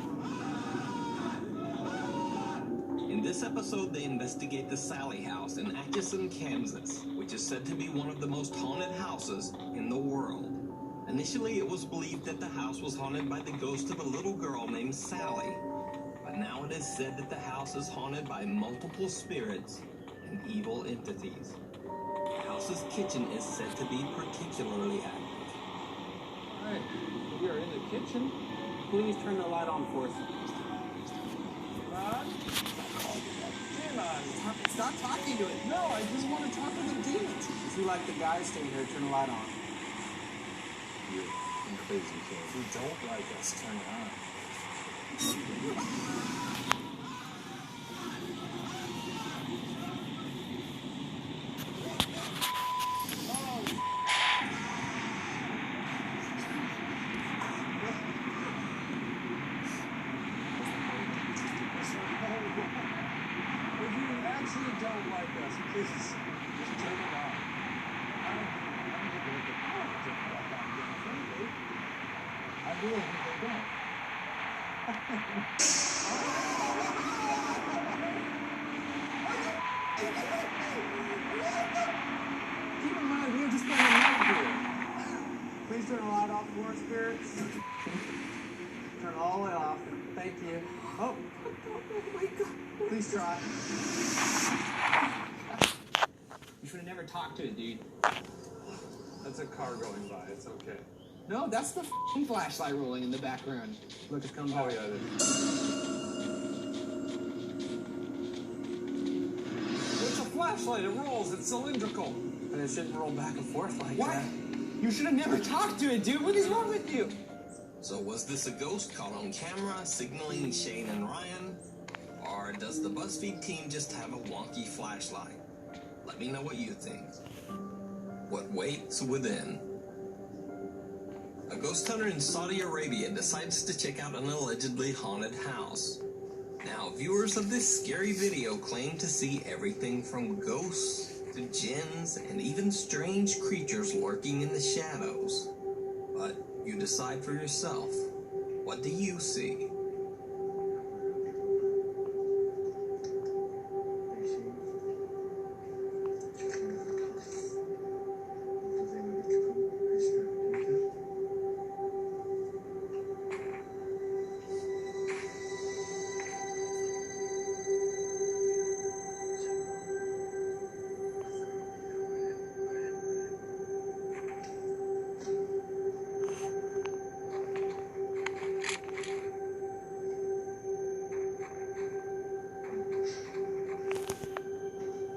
Speaker 4: In this episode, they investigate the Sally House in Atchison, Kansas, which is said to be one of the most haunted houses in the world. Initially, it was believed that the house was haunted by the ghost of a little girl named Sally. But now it is said that the house is haunted by multiple spirits and evil entities. The house's kitchen is said to be particularly active.
Speaker 7: Alright, we are in the kitchen. Please turn the light on for us.
Speaker 3: Ron? Come on.
Speaker 7: Stop talking to it. No, I just want to talk to the demons. If you like the guys staying here, turn the light on.
Speaker 5: You're crazy, kid.
Speaker 3: If you don't like us, turn it on. If you actually don't like us, please just turn it on. I really think they don't.
Speaker 7: Keep in mind, we are just spending the night here. Please turn the light off for us, spirits. Turn it all the way off. Thank you. Oh my God. Please try. You should have never talked to it, dude.
Speaker 3: That's a car going by. It's okay.
Speaker 7: No, that's the f***ing flashlight rolling in the background. Look, it's coming
Speaker 3: Oh
Speaker 7: back.
Speaker 3: yeah, it is. It's a flashlight. It rolls. It's cylindrical.
Speaker 7: But it shouldn't roll back and forth like
Speaker 3: What?
Speaker 7: that. You should have never talked to it, dude. What is wrong with you?
Speaker 4: So was this a ghost caught on camera signaling Shane and Ryan? Or does the BuzzFeed team just have a wonky flashlight? Let me know what you think. What waits within? A ghost hunter in Saudi Arabia decides to check out an allegedly haunted house. Now, viewers of this scary video claim to see everything from ghosts to jinns and even strange creatures lurking in the shadows. But you decide for yourself. What do you see?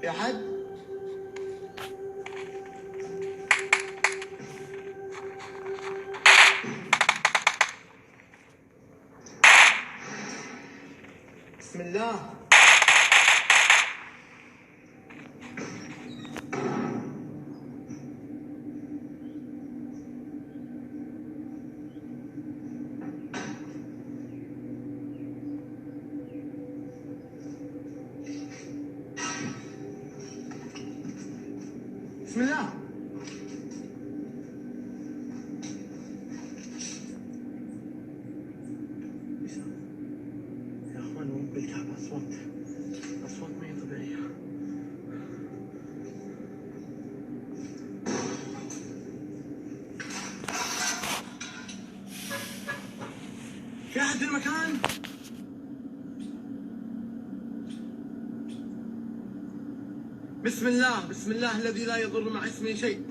Speaker 7: يا حد بسم الله بسم الله أصوات ما هي طبيعية. في أحد في المكان؟ بسم الله، بسم الله الذي لا يضر مع اسمه شيء.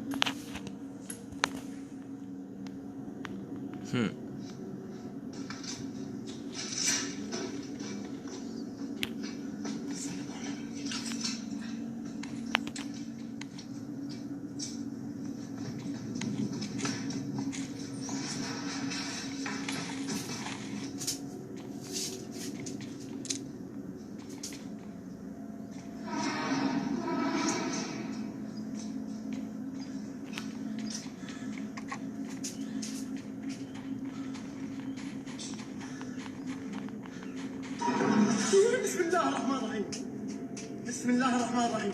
Speaker 7: بسم الله الرحمن الرحيم. بسم الله الرحمن الرحيم.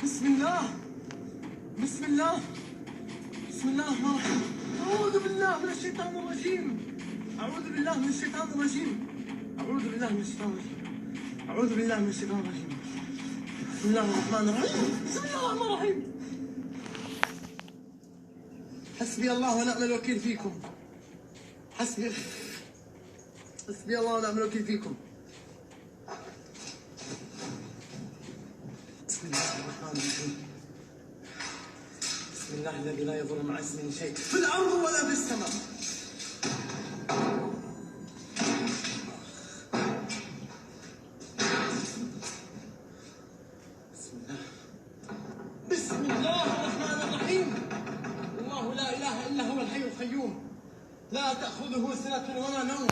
Speaker 7: بسم الله. بسم الله. بسم الله الرحمن الرحيم. أعوذ بالله من الشيطان الرجيم. أعوذ بالله من الشيطان الرجيم. أعوذ بالله من الشيطان الرجيم. أعوذ بالله من الشيطان الرجيم. بسم الله الرحمن الرحيم. بسم الله الرحمن الرحيم. حسبي الله ونعم الوكيل فيكم. حسبي الله ونعم الوكيل فيكم. بسم الله الرحمن الرحيم. بسم الله الذي لا يضر مع اسمه شيء في الأرض ولا في السماء. بسم الله الرحمن الرحيم. الله لا إله إلا هو الحي القيوم لا تأخذه سنة ولا نوم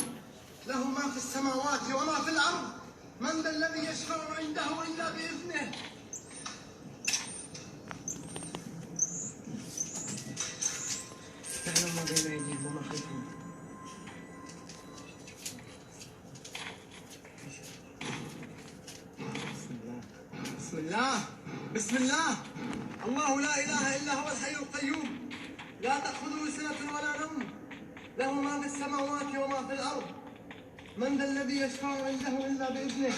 Speaker 7: له ما في السماوات وما في الأرض من ذا الذي يشفع عنده إلا بإذنه. يعلم ما بين أيديهم وما خلفهم. بسم الله. بسم الله. الله لا إله إلا هو الحي القيوم لا تأخذه سنة ولا نوم له ما في السماوات وما في الأرض من ذا الذي يشفع عنده إلا بإذنه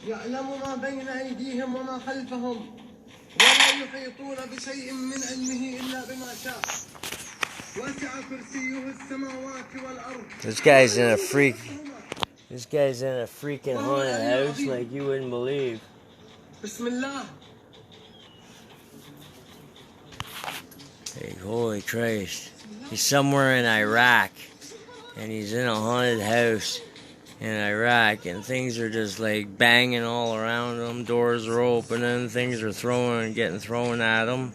Speaker 7: يعلم ما بين أيديهم وما خلفهم ولا يحيطون بشيء من علمه إلا بما شاء وسع كرسيه السماوات والأرض.
Speaker 1: This guy's in a freaking haunted house like you wouldn't believe.
Speaker 7: بسم الله.
Speaker 1: Hey, holy Christ. He's somewhere in Iraq, and he's in a haunted house in Iraq, and things are just like banging all around him. Doors are opening, things are getting thrown at him.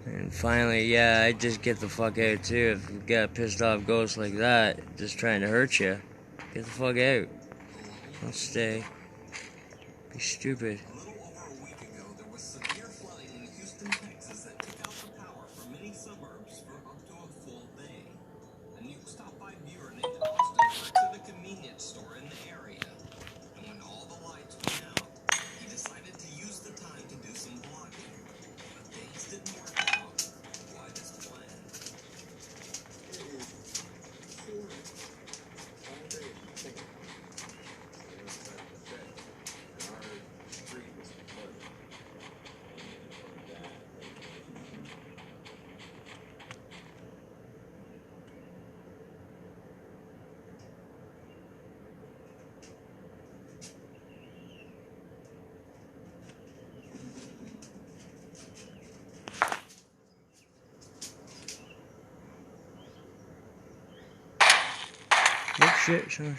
Speaker 1: And finally, yeah, I'd just get the fuck out too. If you got a pissed off ghost like that, just trying to hurt you, get the fuck out. Don't stay. Be stupid.
Speaker 4: A little over a week ago, there was severe flooding in Houston, Texas that took out the power for many suburbs for up to a full day. A New York Top 5 viewer named Austin went to the convenience store in the area. And when all the lights went out, he decided to use the time to do some vlogging. But things didn't work out quite as planned.
Speaker 1: Oh shit, sure.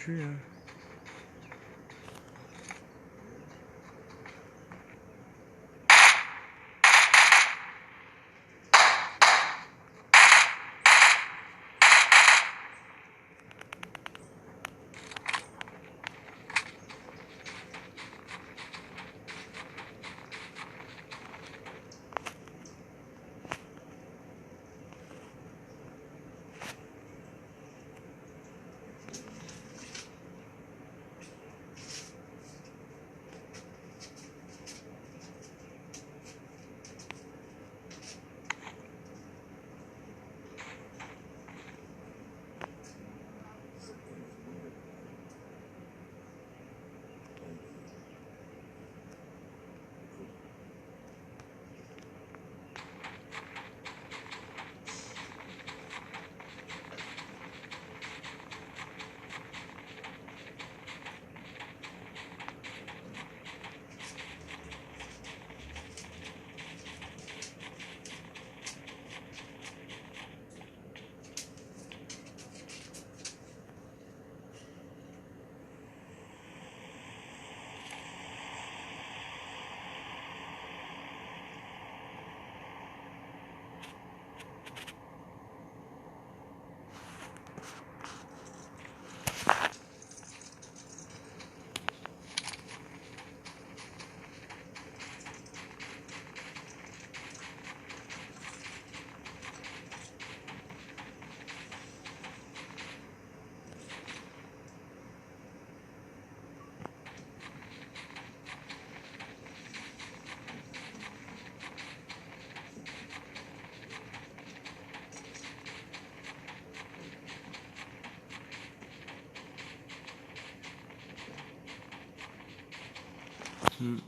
Speaker 1: He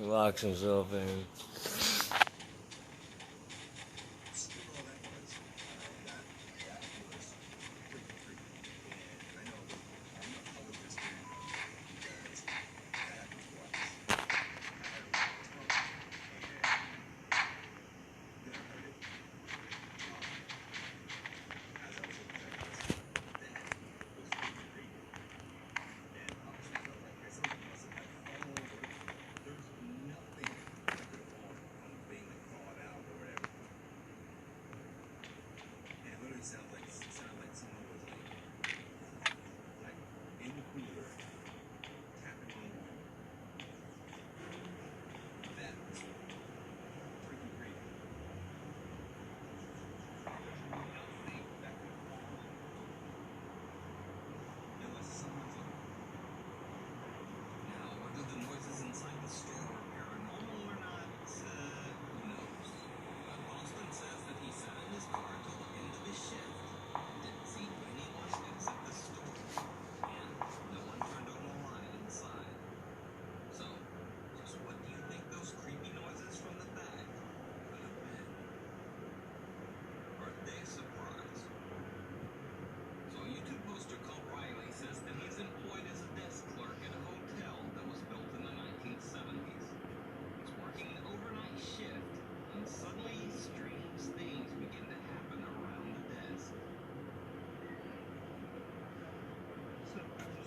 Speaker 1: locks himself in.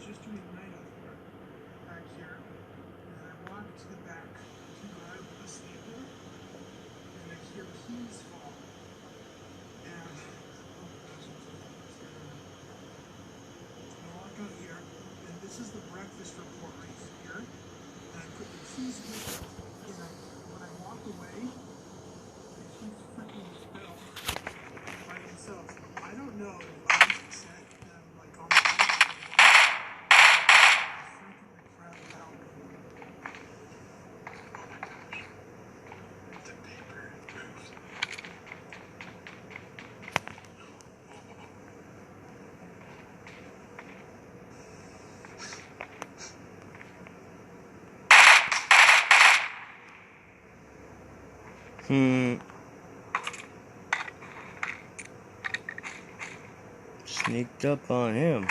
Speaker 3: Just doing night work back here, and I walk to the back to grab a staple, and I hear keys fall. And oh gosh, I walk out here, and this is the breakfast report right here. And I put the keys with it, and when I walk away, the keys freaking fell by themselves. I don't know if I set them like on the
Speaker 1: Sneaked up on him.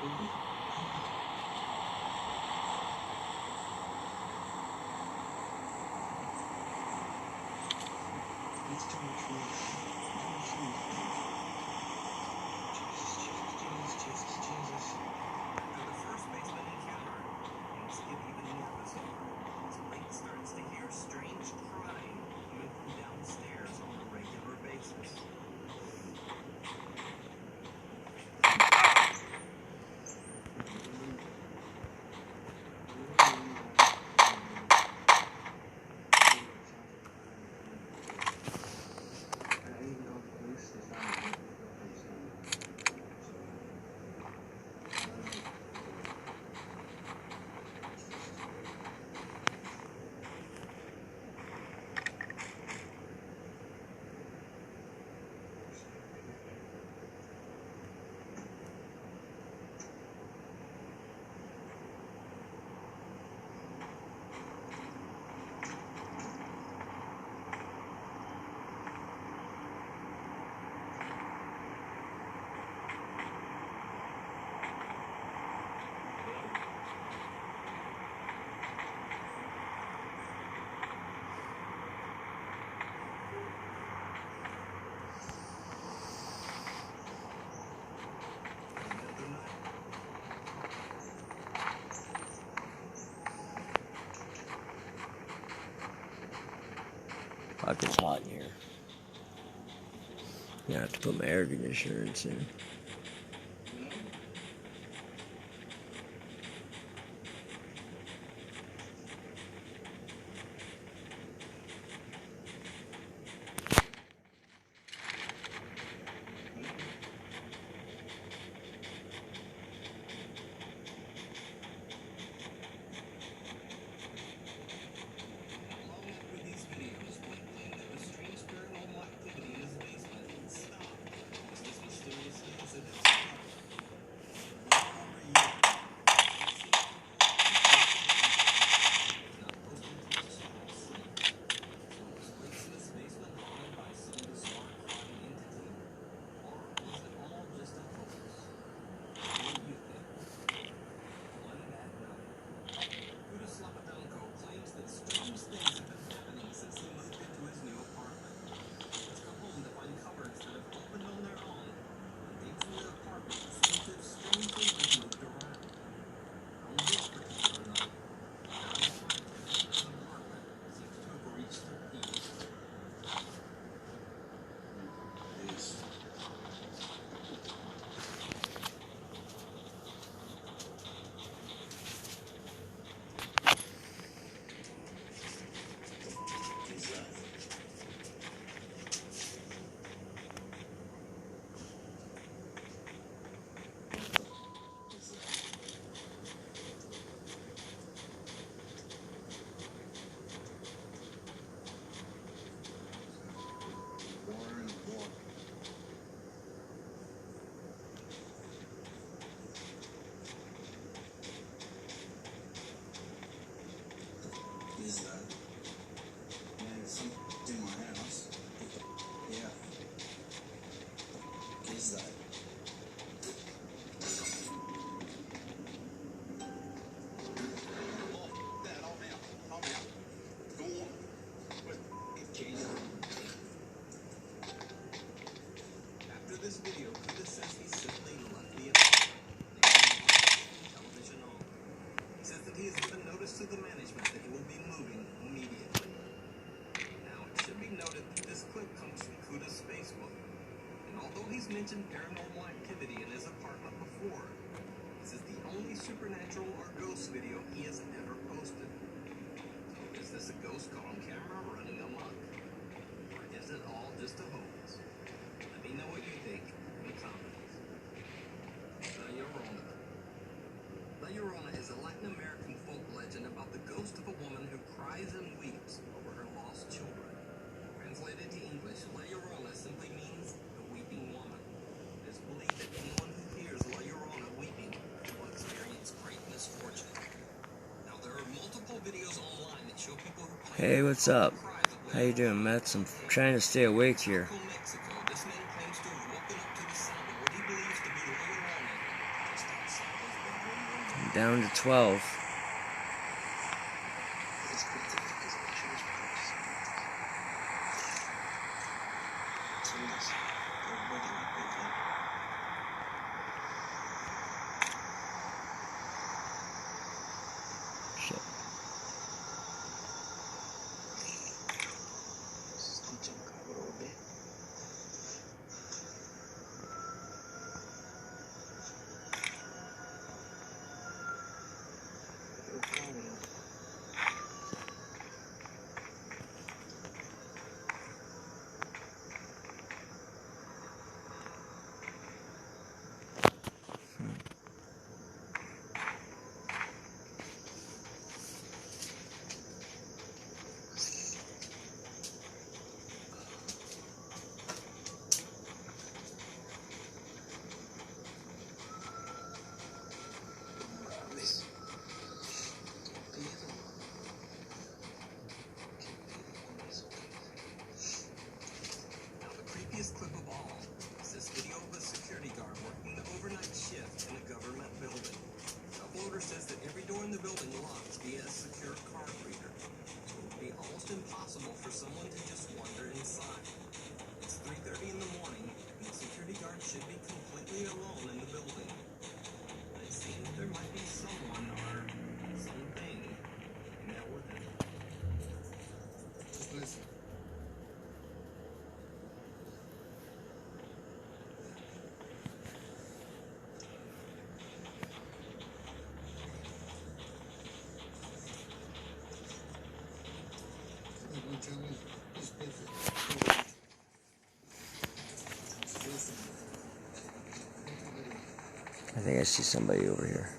Speaker 4: Let's tell the truth. Tell the truth. Jesus. After the first basement encounter, things get even more bizarre. As Blake starts to hear strange crying coming from downstairs on a regular basis.
Speaker 1: Fuck, it's hot in here. I have to put my air conditioner in soon.
Speaker 5: Is that? Man, something in my house. Yeah. Is that?
Speaker 3: Dad, I'm out. Go on.
Speaker 4: After this video, Kuda says he simply left the apartment. Television on. He says that he has given notice to the management that he will be moving immediately. Now, it should be noted that this clip comes from Kuda's Facebook. And although he's mentioned paranormal activity in his apartment before, this is the only supernatural or ghost video he has ever posted. So is this a ghost caught on camera running amok? Or is it all just a hoax? Let me know what you think in the comments. La Llorona. La Llorona is a Latin American folk legend about the ghost of a woman who cries and weeps over her lost children. Translated to English, La Llorona simply means the weeping woman. It is believed that anyone who hears La Llorona weeping will experience great misfortune. Now, there are multiple videos online that show people who claim
Speaker 1: Hey, what's up?
Speaker 4: cries of La
Speaker 1: How you doing, Mets? I'm trying to stay awake here.
Speaker 4: Mexico, this man claims to have woken up to the sound of what he believes to be La Llorona just outside
Speaker 1: Down to 12. Shit.
Speaker 4: Creepiest clip of all is this video of a security guard working the overnight shift in a government building. The uploader says that every door in the building locks via a secure card reader. So it would be almost impossible for someone to just wander inside. It's 3:30 in the morning, and the security guard should be completely alone in the building. But it seems there might be someone or something in there with him.
Speaker 5: Just listen.
Speaker 1: I think I see somebody over here.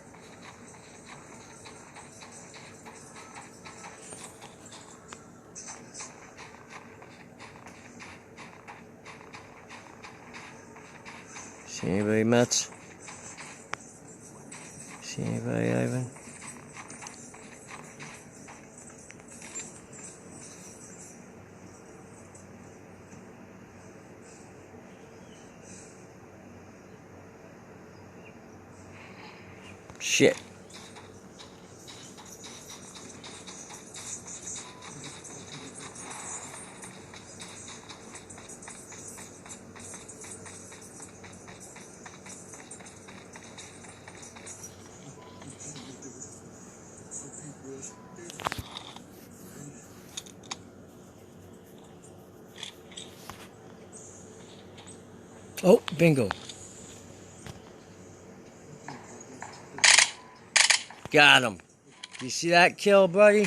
Speaker 1: See anybody, Mets? See anybody, Ivan? Shit. Oh, bingo. Got him. You see that kill, buddy?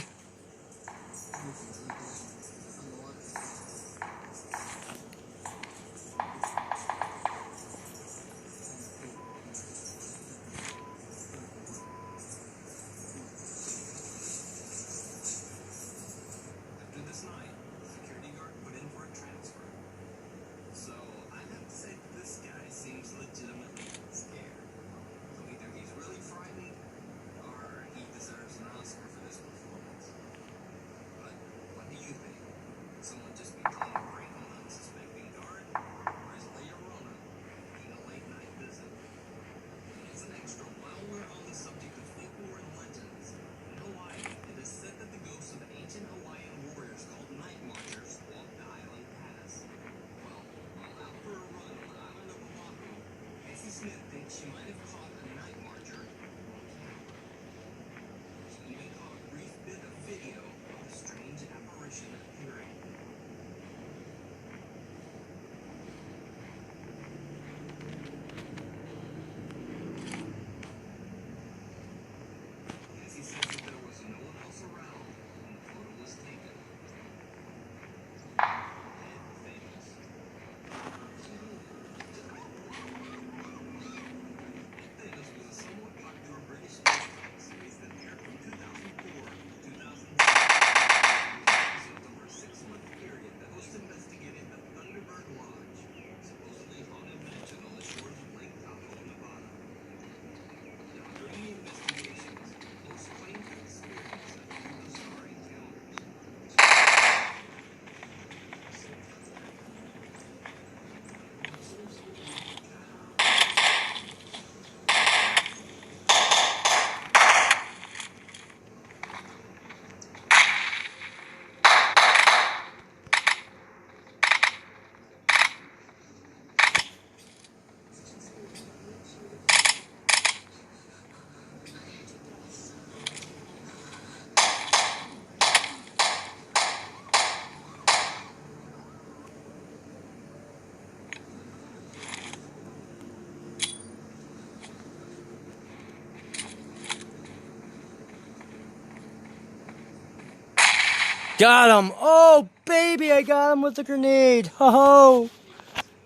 Speaker 4: After this night, the security guard put in for a transfer. So I have to say that this guy seems legitimately scared. So either he's really frightened, or he deserves an Oscar for this performance. But what do you think? Would someone just be trying to prank an unsuspecting guard? Or is La Llorona making a late night visit? As an extra, while we're on the subject of folklore and legends, in Hawaii, it is said that the ghosts of ancient Hawaiian warriors called night marchers walk the island pass. Well, while out for a run on the island of Oahu, Casey Smith thinks she might have caught a night marcher on camera. She even caught a brief bit of video of the strange apparition appearing. Casey says that there was no one else around when the photo was taken. Dead famous. Thing is
Speaker 1: Got him. Oh, baby, I got him with the grenade. Ho-ho.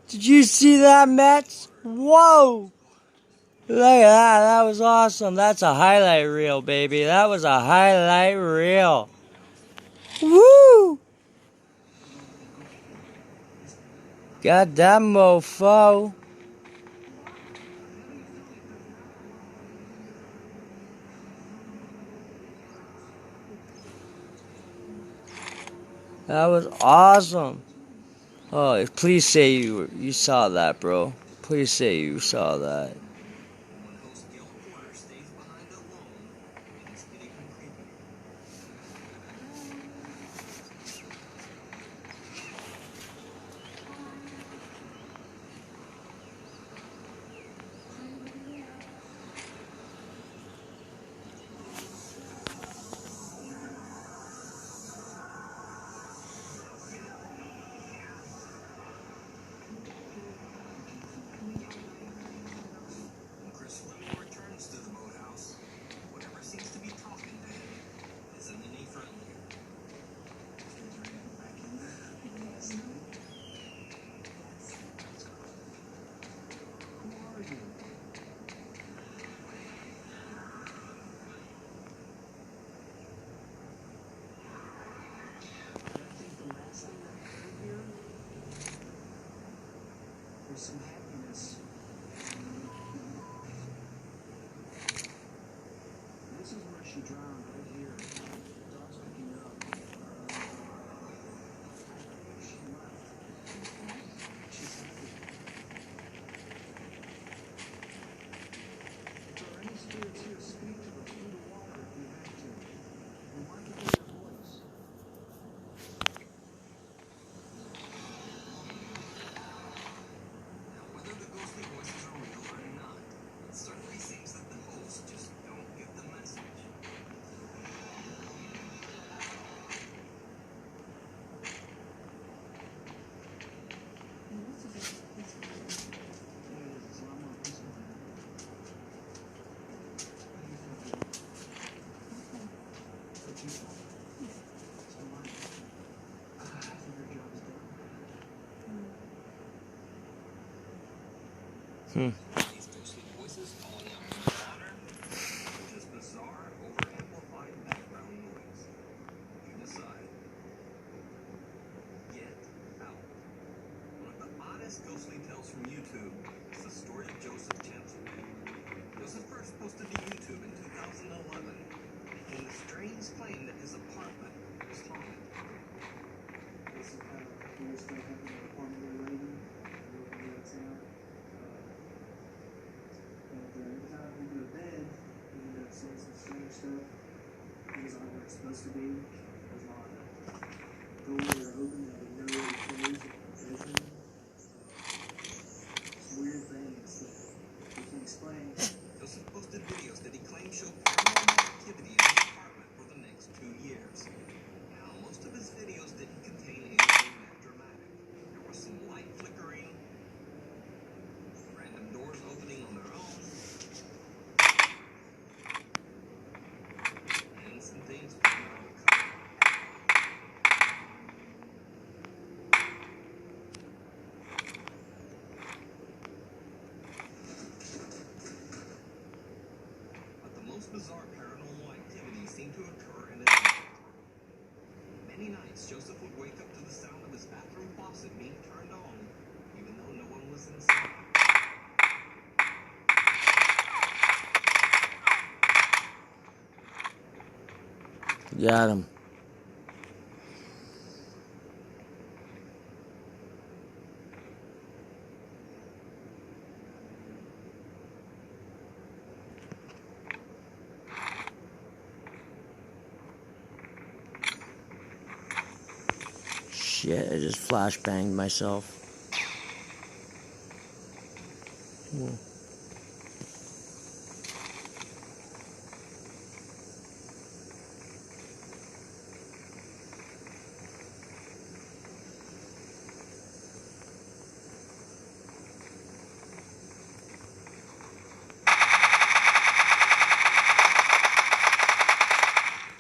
Speaker 1: Did you see that, Mets? Whoa. Look at that. That was awesome. That's a highlight reel, baby. That was a highlight reel. Woo. Got that mofo. That was awesome. Oh, please say you saw that, bro. Please say you saw that.
Speaker 4: When host Gil Porter stays behind alone, it's getting creepy. When Chris Fleming returns to the boathouse, whatever seems to be talking to him isn't any friendlier.
Speaker 7: There's some happiness. This is where she drowned, right here. Dog's picking up. She left. She's happy. If there are any spirits here, speak to them through the water if you have to. We want to hear your voice.
Speaker 4: Now, whether the ghostly voices are real or not, it certainly seems that the hosts just don't get the message.
Speaker 7: It's a lot more peaceful than that. For people. So much. I think your job is done.
Speaker 4: These ghostly voices calling out from the water, or just bizarre, over-amplified background noise. You decide. Get Out. One of the oddest ghostly tales from YouTube is the story of Joseph Chancellor. Joseph first posted to YouTube in 2011, making the strange claim that his apartment was haunted.
Speaker 7: This is kind of weird stuff happening in the apartment we're living in. We're in town. And every time we go to bed, we end up seeing some strange stuff. Things aren't where it's supposed to be. There's a lot of doors that are open that we know are closed in our bedroom. Weird things that we can explain.
Speaker 4: Joseph posted videos that he claimed showed paranormal activity in his apartment for the next 2 years. Now, most of his videos didn't contain anything that dramatic. There was some light flickering, random doors opening on their own, and some things coming out of the cupboard. But the most bizarre paranormal activity seemed to occur in his night. Many nights, Joseph would wake up to the sound of his bathroom faucet being turned on, even though no one was inside.
Speaker 1: Got him. Shit, I just flashbanged myself.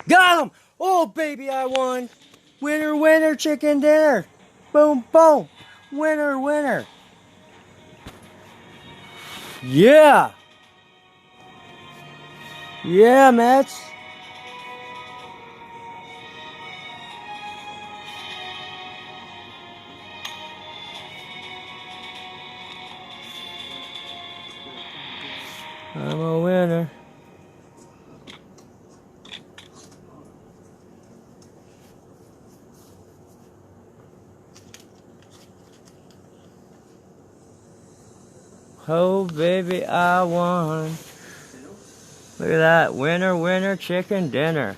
Speaker 1: Got him! Oh, baby, I won. Winner, winner, chicken dinner. Boom, boom. Winner, winner. Yeah. Yeah, Mets. I'm a winner. Oh, baby, I won. Look at that. Winner, winner, chicken dinner.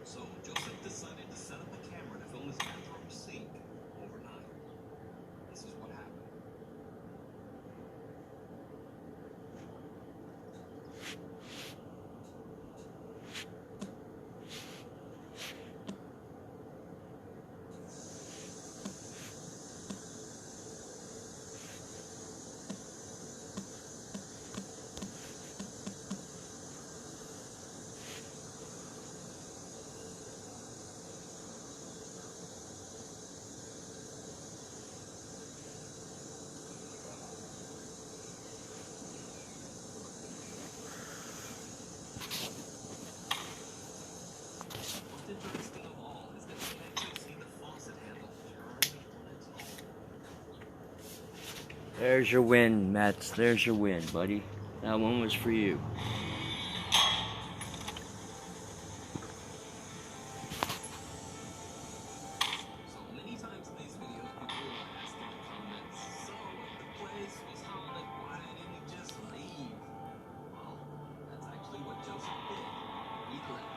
Speaker 4: So Joseph decided to set up a camera to film his bathroom sink overnight. This is what happened. What's interesting of all is that you can actually see the faucet handle turn on its own.
Speaker 1: There's your win, Mets. There's your win, buddy. That one was for you.
Speaker 4: So many times in these videos, people will ask in the comments, so if the place was haunted, why didn't you just leave? Well, that's actually what Joseph did. He left.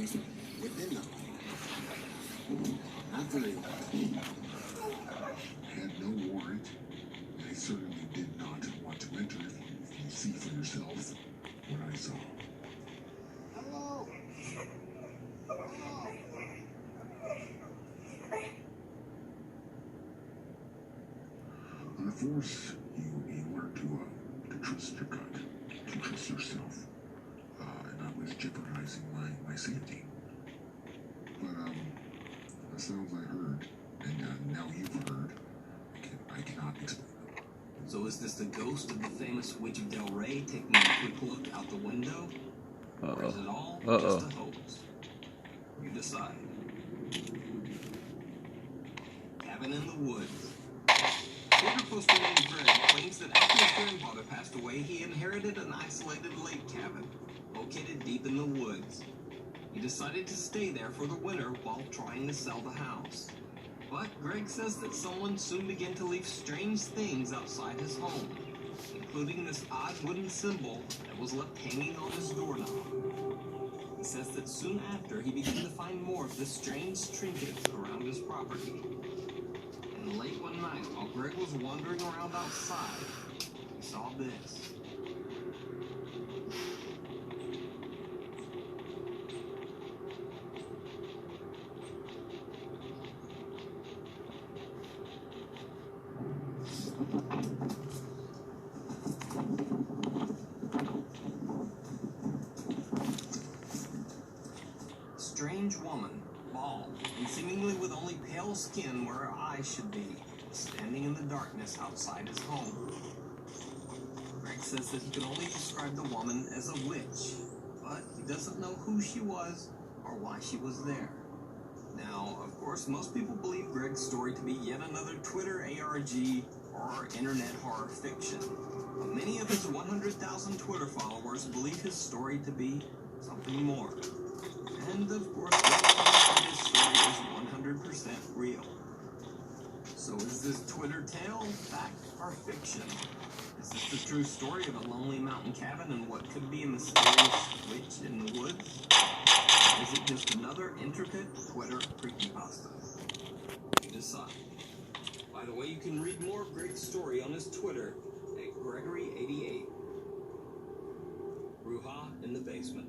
Speaker 2: place within the home. Not very well.
Speaker 8: Had no warrant. I certainly did not want to enter. You see for yourself what I saw.
Speaker 3: Hello.
Speaker 8: On the force, you learn to trust your gut, to trust yourself. And I was jeopardizing my safety. But the sounds I heard, and now you've heard, I cannot explain them.
Speaker 4: So is this the ghost of the famous Witch of Del Rey taking a quick look out the window? Or is it all just a hoax? You decide. Cabin in the woods. Twitter poster named Greg claims that after his grandfather passed away, he inherited an isolated lake cabin located deep in the woods. He decided to stay there for the winter while trying to sell the house. But Greg says that someone soon began to leave strange things outside his home, including this odd wooden symbol that was left hanging on his doorknob. He says that soon after, he began to find more of the strange trinkets around his property. And late one night, while Greg was wandering around outside, he saw this. Strange woman, bald, and seemingly with only pale skin where her eyes should be, standing in the darkness outside his home. Greg says that he could only describe the woman as a witch, but he doesn't know who she was or why she was there. Now, of course, most people believe Greg's story to be yet another Twitter ARG or internet horror fiction, but many of his 100,000 Twitter followers believe his story to be something more. And of course, this story is 100% real. So is this Twitter tale fact or fiction? Is this the true story of a lonely mountain cabin and what could be a mysterious witch in the woods? Or is it just another intricate Twitter creepypasta? You decide. By the way, you can read more of Greg's story on his Twitter at Gregory88. Bruja in the basement.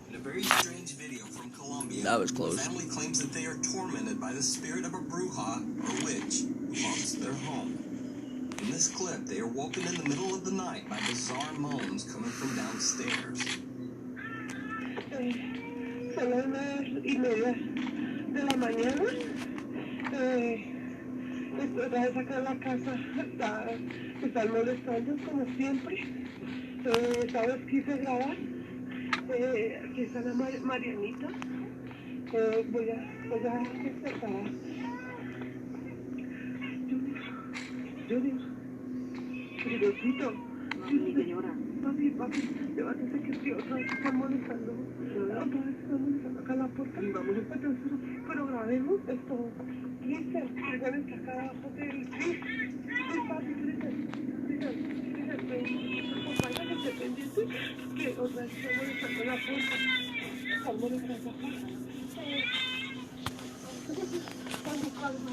Speaker 4: In a very strange video from Colombia,
Speaker 1: That was close.
Speaker 4: The family claims that they are tormented by the spirit of a bruja, or witch, who haunts their home. In this clip, they are woken in the middle of the night by bizarre moans coming from downstairs.
Speaker 9: Son las 9:30 de la mañana. Después de sacar la casa, están molestando como siempre. ¿Sabes qué hice grabar? Aquí está la Marianita. Voy a despertar. Diosito. Mami, señora. Papi, levántate que sí, otra vez están molestando. Otra vez están molestando acá a la puerta. Vamos a pero grabemos esto. Cristian, está acá abajo del... Sí, papi, acompaña que esté pendiente que otra vez están molestando la puerta. Están molestando acá. Calma.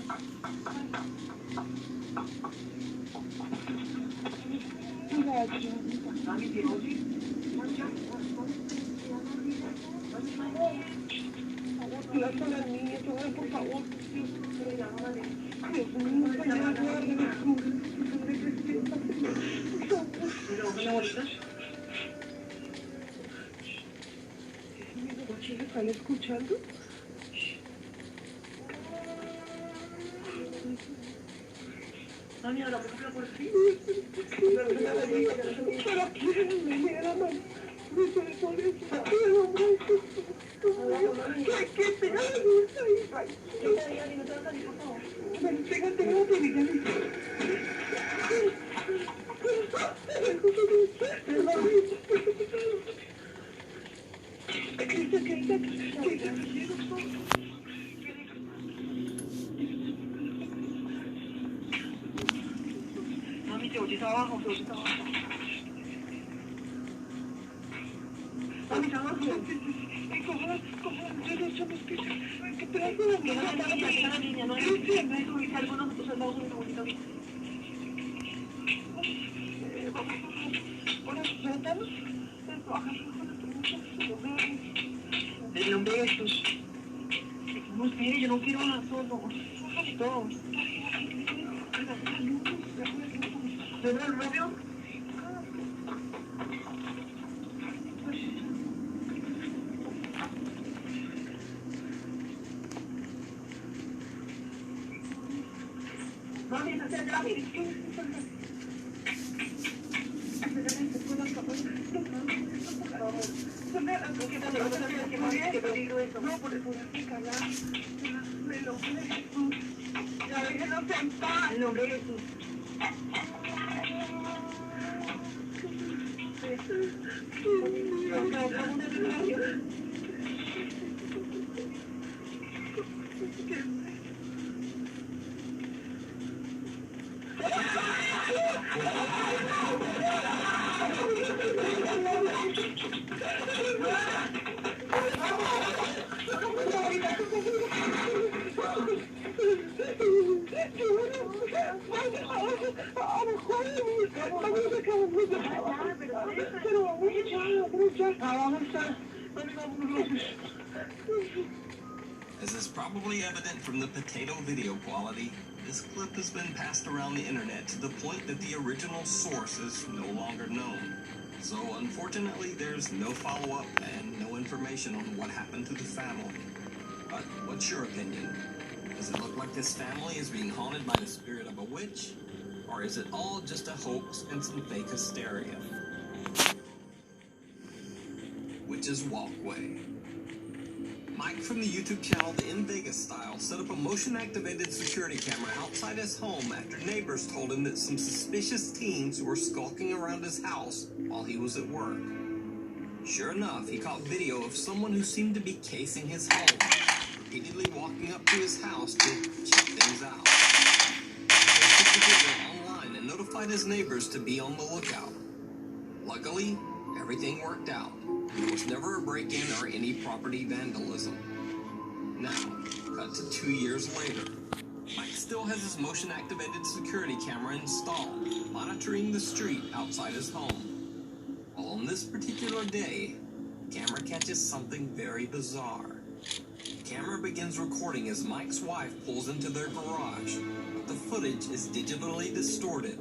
Speaker 9: Mami, ¿te oyes? Cuidado con las niñas, por favor. Dios mío, ¿están escuchando? Mami, ahora por fin. Pero quién me era, mami. Me puede poner ¿qué te hago? Mami, te oyes abajo. Mami, trabajo. Coja, yo me explico. ¿Qué pedazo de mierda? No te hagas la niña, no es siempre. Algunos de tus soldados un segundito. Vamos, ahora, suéltanos. Baja, el nombre de Jesús. No sé, yo no quiero nada solo. Dos. ¿Verdad el novio? Mami, no te llames. ¿Qué peligro eso? No, por eso explicarla. El nombre de Jesús. Ya déjenos en paz. El nombre de Jesús.
Speaker 4: As is probably evident from the potato video quality, this clip has been passed around the internet to the point that the original source is no longer known. So unfortunately, there's no follow-up and no information on what happened to the family. But what's your opinion? Does it look like this family is being haunted by the spirit of a witch? Or is it all just a hoax and some fake hysteria? Witch's Walkway. Mike from the YouTube channel The In Vegas Style set up a motion-activated security camera outside his home after neighbors told him that some suspicious teens were skulking around his house while he was at work. Sure enough, he caught video of someone who seemed to be casing his home, repeatedly walking up to his house to check things out. He posted the video online and notified his neighbors to be on the lookout. Luckily, everything worked out. There was never a break-in or any property vandalism. Now, cut to 2 years later. Mike still has his motion-activated security camera installed, monitoring the street outside his home. Well, on this particular day, the camera catches something very bizarre. The camera begins recording as Mike's wife pulls into their garage, but the footage is digitally distorted.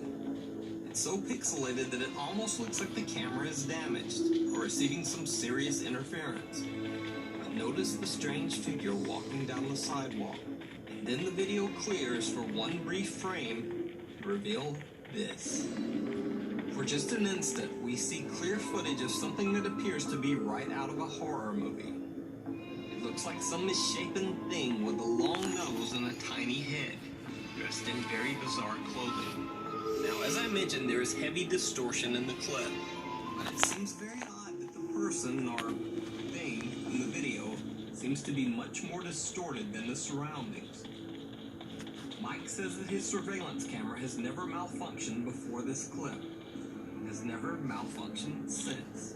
Speaker 4: It's so pixelated that it almost looks like the camera is damaged or receiving some serious interference. But notice the strange figure walking down the sidewalk, and then the video clears for one brief frame to reveal this. For just an instant, we see clear footage of something that appears to be right out of a horror movie. It looks like some misshapen thing with a long nose and a tiny head, dressed in very bizarre clothing. Now, as I mentioned, there is heavy distortion in the clip, but it seems very odd that the person or thing in the video seems to be much more distorted than the surroundings. Mike says that his surveillance camera has never malfunctioned before this clip, and has never malfunctioned since.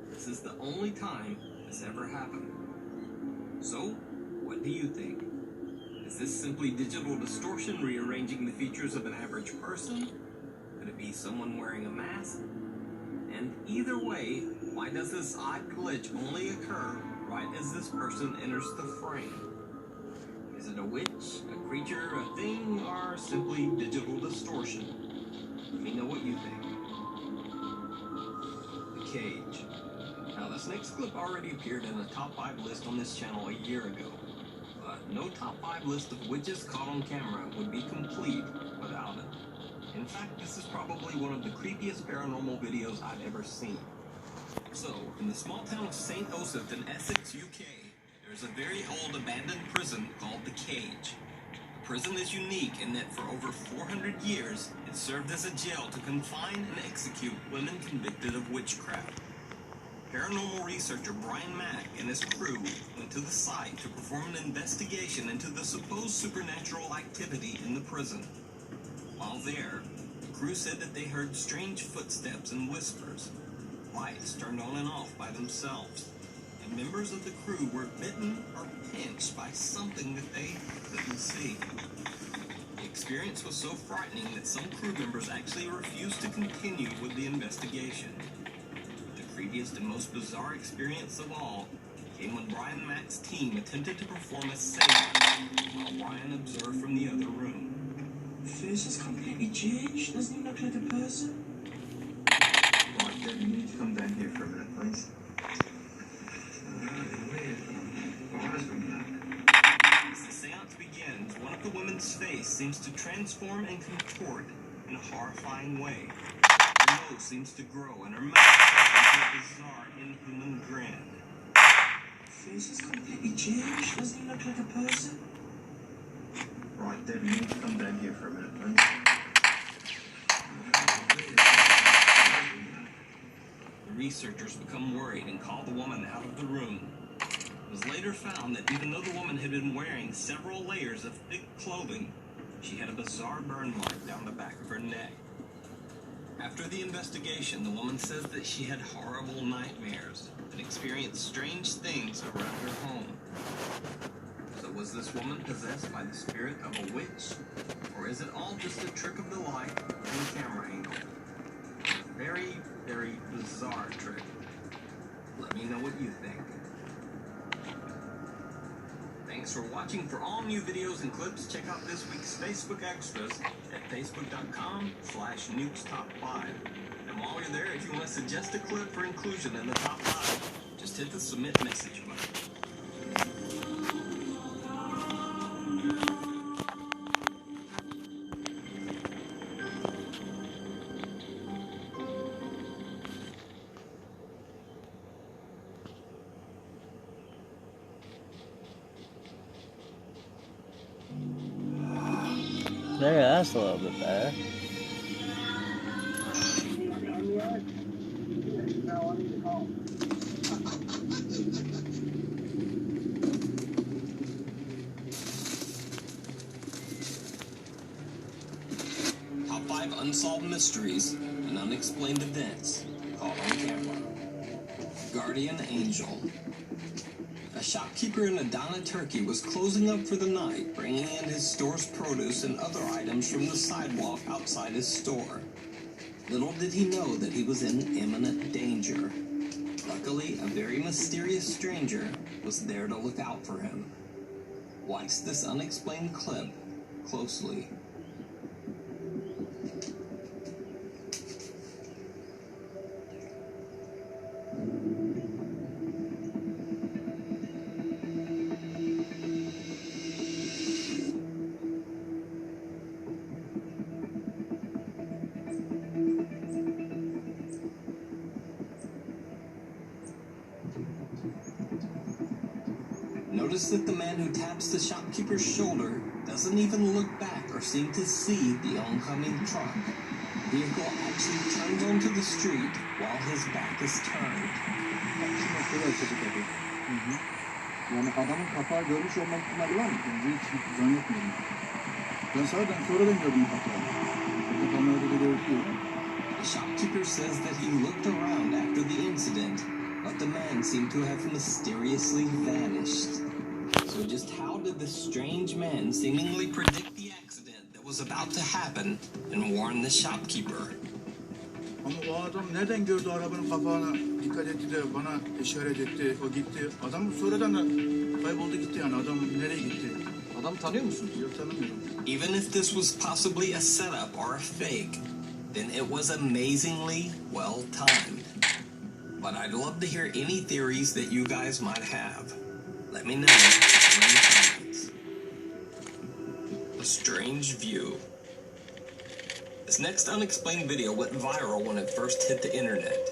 Speaker 4: This is the only time this ever happened. So, what do you think? Is this simply digital distortion rearranging the features of an average person? Could it be someone wearing a mask? And either way, why does this odd glitch only occur right as this person enters the frame? Is it a witch, a creature, a thing, or simply digital distortion? Let me know what you think. The Cage. Now, this next clip already appeared in a top 5 list on this channel a year ago. But no top 5 list of witches caught on camera would be complete without it. In fact, this is probably one of the creepiest paranormal videos I've ever seen. So, in the small town of St. Osoph in Essex, UK, there's a very old abandoned prison called The Cage. The prison is unique in that for over 400 years, it served as a jail to confine and execute women convicted of witchcraft. Paranormal researcher Brian Mack and his crew went to the site to perform an investigation into the supposed supernatural activity in the prison. While there, the crew said that they heard strange footsteps and whispers. lights turned on and off by themselves, and members of the crew were bitten or pinched by something that they couldn't see. The experience was so frightening that some crew members actually refused to continue with the investigation. The creepiest and most bizarre experience of all came when Brian Mack's team attempted to perform a seance while Brian observed from the other room.
Speaker 10: Face has completely changed. Doesn't he look like a person?
Speaker 11: Right, then you need to come down here for a minute, please.
Speaker 4: As the seance begins, one of the women's face seems to transform and contort in a horrifying way. Her nose seems to grow and her mouth turns into a bizarre, inhuman grin.
Speaker 10: Face has completely changed. Doesn't he look like a person?
Speaker 11: Right, then you need to come down here for a minute, please.
Speaker 4: The researchers become worried and call the woman out of the room. It was later found that even though the woman had been wearing several layers of thick clothing, she had a bizarre burn mark down the back of her neck. After the investigation, the woman says that she had horrible nightmares and experienced strange things around her home. So was this woman possessed by the spirit of a witch? Or is it all just a trick of the light and camera angle? Very, very bizarre trick. Let me know what you think. Thanks for watching. For all new videos and clips, check out this week's Facebook Extras at facebook.com/nukes-top5. And while you're there, if you want to suggest a clip for inclusion in the top 5, just hit the submit message button.
Speaker 1: There, that's a little bit better.
Speaker 4: Top 5 unsolved mysteries and unexplained events caught on camera. Guardian Angel. A shopkeeper in Adana, Turkey was closing up for the night, bringing in his store's produce and other items from the sidewalk outside his store. Little did he know that he was in imminent danger. Luckily, a very mysterious stranger was there to look out for him. Watch this unexplained clip closely. Notice that the man who taps the shopkeeper's shoulder doesn't even look back or seem to see the oncoming truck. The vehicle actually turns onto the street while his back is turned.
Speaker 12: Yani adamın kapağı görmüş olma ihtimali var mı? Hiç zannetmiyorum. Ben sonradan gördüm kapağı. Kamerada da görüyor.
Speaker 4: The shopkeeper says that he looked around after the incident, but the man seemed to have mysteriously vanished. So just how did this strange man seemingly predict the accident that was about to happen and warn the shopkeeper?
Speaker 12: Ama o adam nereden gördü arabanın kapağına dikkat etti de bana işaret etti, o gitti. Adam sonradan da kayboldu gitti yani adam nereye gitti?
Speaker 6: Adam tanıyor musun?
Speaker 12: Yok tanımıyorum.
Speaker 4: Even if this was possibly a setup or a fake, then it was amazingly well timed. But I'd love to hear any theories that you guys might have. Let me know in the comments. A strange view. This next unexplained video went viral when it first hit the internet.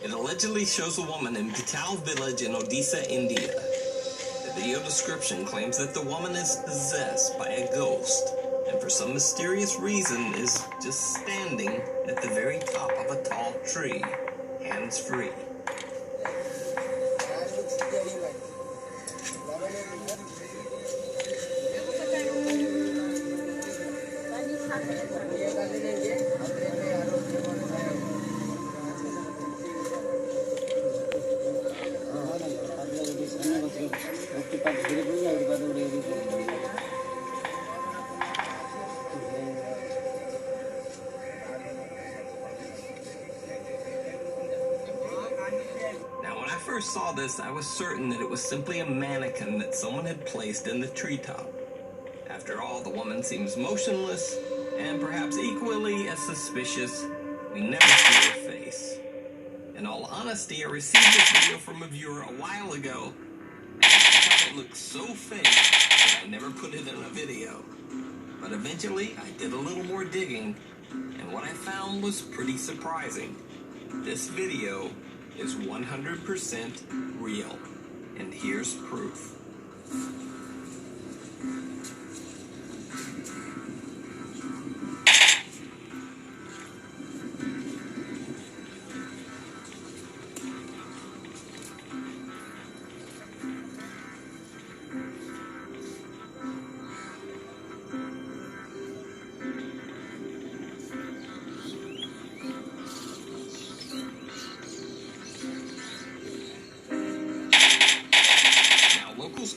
Speaker 4: It allegedly shows a woman in Pital village in Odisha, India. The video description claims that the woman is possessed by a ghost, and for some mysterious reason is just standing at the very top of a tall tree, hands-free. Now, when I first saw this, I was certain that it was simply a mannequin that someone had placed in the treetop. After all, the woman seems motionless, and perhaps equally as suspicious, we never see her face. In all honesty, I received this video from a viewer a while ago, and I thought it looked so fake that I never put it in a video. But eventually, I did a little more digging, and what I found was pretty surprising. This video is 100% real, and here's proof.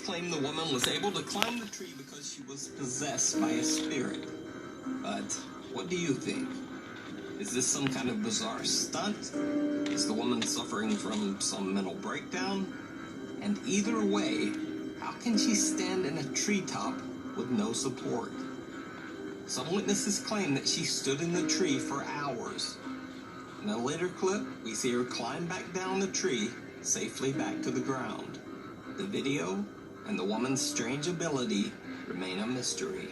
Speaker 4: Claim the woman was able to climb the tree because she was possessed by a spirit. But what do you think? Is this some kind of bizarre stunt? Is the woman suffering from some mental breakdown? And either way, how can she stand in a treetop with no support? Some witnesses claim that she stood in the tree for hours. In a later clip, we see her climb back down the tree, safely back to the ground. The video and the woman's strange ability remain a mystery.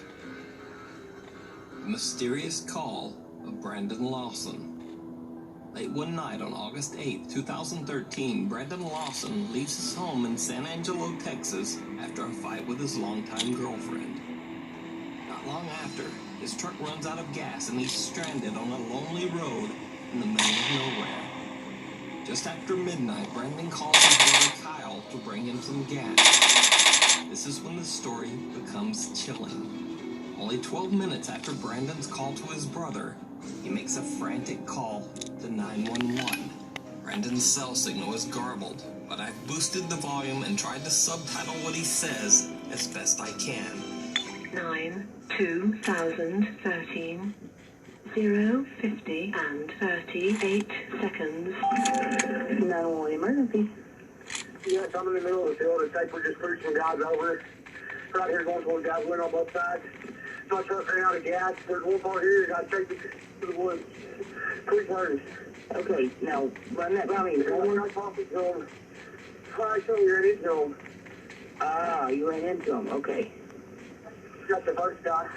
Speaker 4: The mysterious call of Brandon Lawson. Late one night on August 8, 2013, Brandon Lawson leaves his home in San Angelo, Texas after a fight with his longtime girlfriend. Not long after, his truck runs out of gas and he's stranded on a lonely road in the middle of nowhere. Just after midnight, Brandon calls his brother Kyle to bring him some gas. This is when the story becomes chilling. Only 12 minutes after Brandon's call to his brother, he makes a frantic call to 911. Brandon's cell signal is garbled, but I've boosted the volume and tried to subtitle what he says as best I can.
Speaker 9: 9/2013 0:50 and 38 seconds. 911 emergency.
Speaker 13: Yes, I'm in the middle of the field. It's like we're just pushing guys over. Right here going towards gasoline on both sides. My truck ran out of gas. There's one part here. I take it to the woods. Quick furnace.
Speaker 9: Okay, now run that by me.
Speaker 13: We're not talking to him. Fire some you're into him.
Speaker 9: Ah, you ran into him. Okay.
Speaker 13: Got the first guy.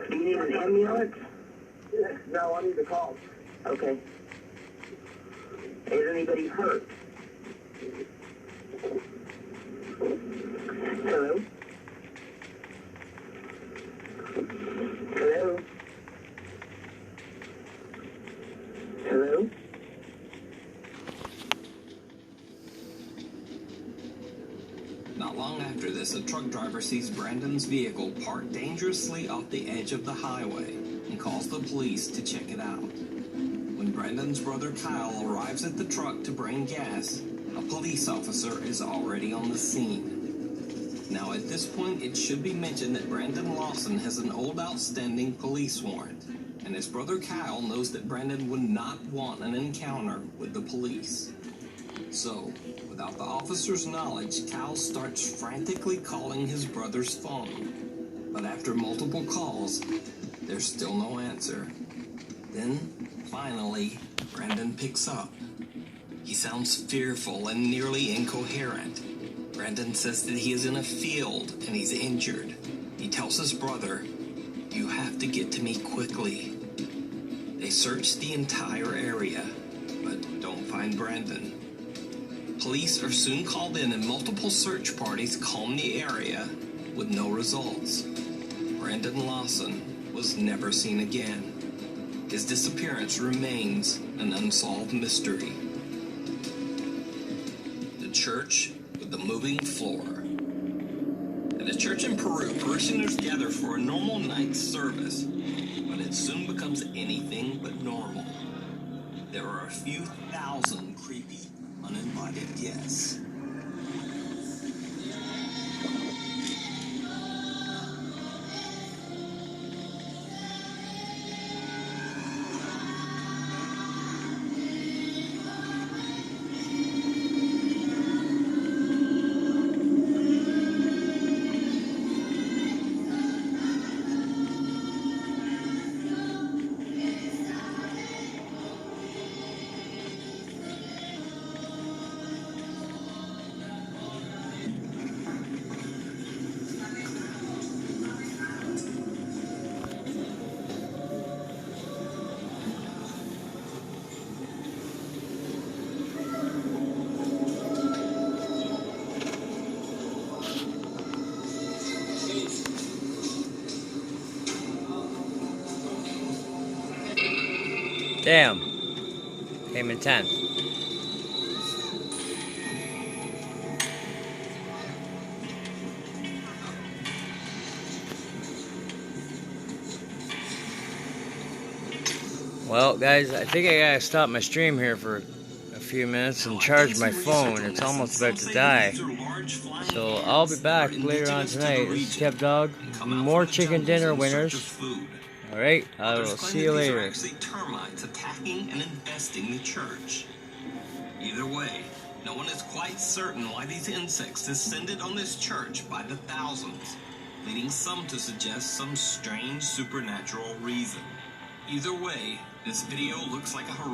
Speaker 9: Do you need an ambulance?
Speaker 13: No, I need the call.
Speaker 9: Okay. Is anybody hurt? Hello? Hello? Hello?
Speaker 4: Not long after this, a truck driver sees Brandon's vehicle parked dangerously off the edge of the highway and calls the police to check it out. When Brandon's brother Kyle arrives at the truck to bring gas, a police officer is already on the scene. Now, at this point, it should be mentioned that Brandon Lawson has an old outstanding police warrant, and his brother Kyle knows that Brandon would not want an encounter with the police. So, without the officer's knowledge, Kyle starts frantically calling his brother's phone. But after multiple calls, there's still no answer. Then, finally, Brandon picks up. He sounds fearful and nearly incoherent. Brandon says that he is in a field and he's injured. He tells his brother, "You have to get to me quickly." They search the entire area, but don't find Brandon. Police are soon called in and multiple search parties comb the area with no results. Brandon Lawson was never seen again. His disappearance remains an unsolved mystery. The church with the moving floor. At a church in Peru, parishioners gather for a normal night's service, but it soon becomes anything but normal. There are a few thousand creepy, uninvited guests.
Speaker 1: Damn. Came in 10th. Well, guys, I think I gotta stop my stream here for a few minutes and charge my phone. It's almost about to die. So I'll be back later on tonight. This is Kev Dog. More chicken dinner winners. Alright, I will see you later.
Speaker 4: Actually termites attacking and infesting the church. Either way, no one is quite certain why these insects descended on this church by the thousands, leading some to suggest some strange supernatural reason. Either way, this video looks like a horrific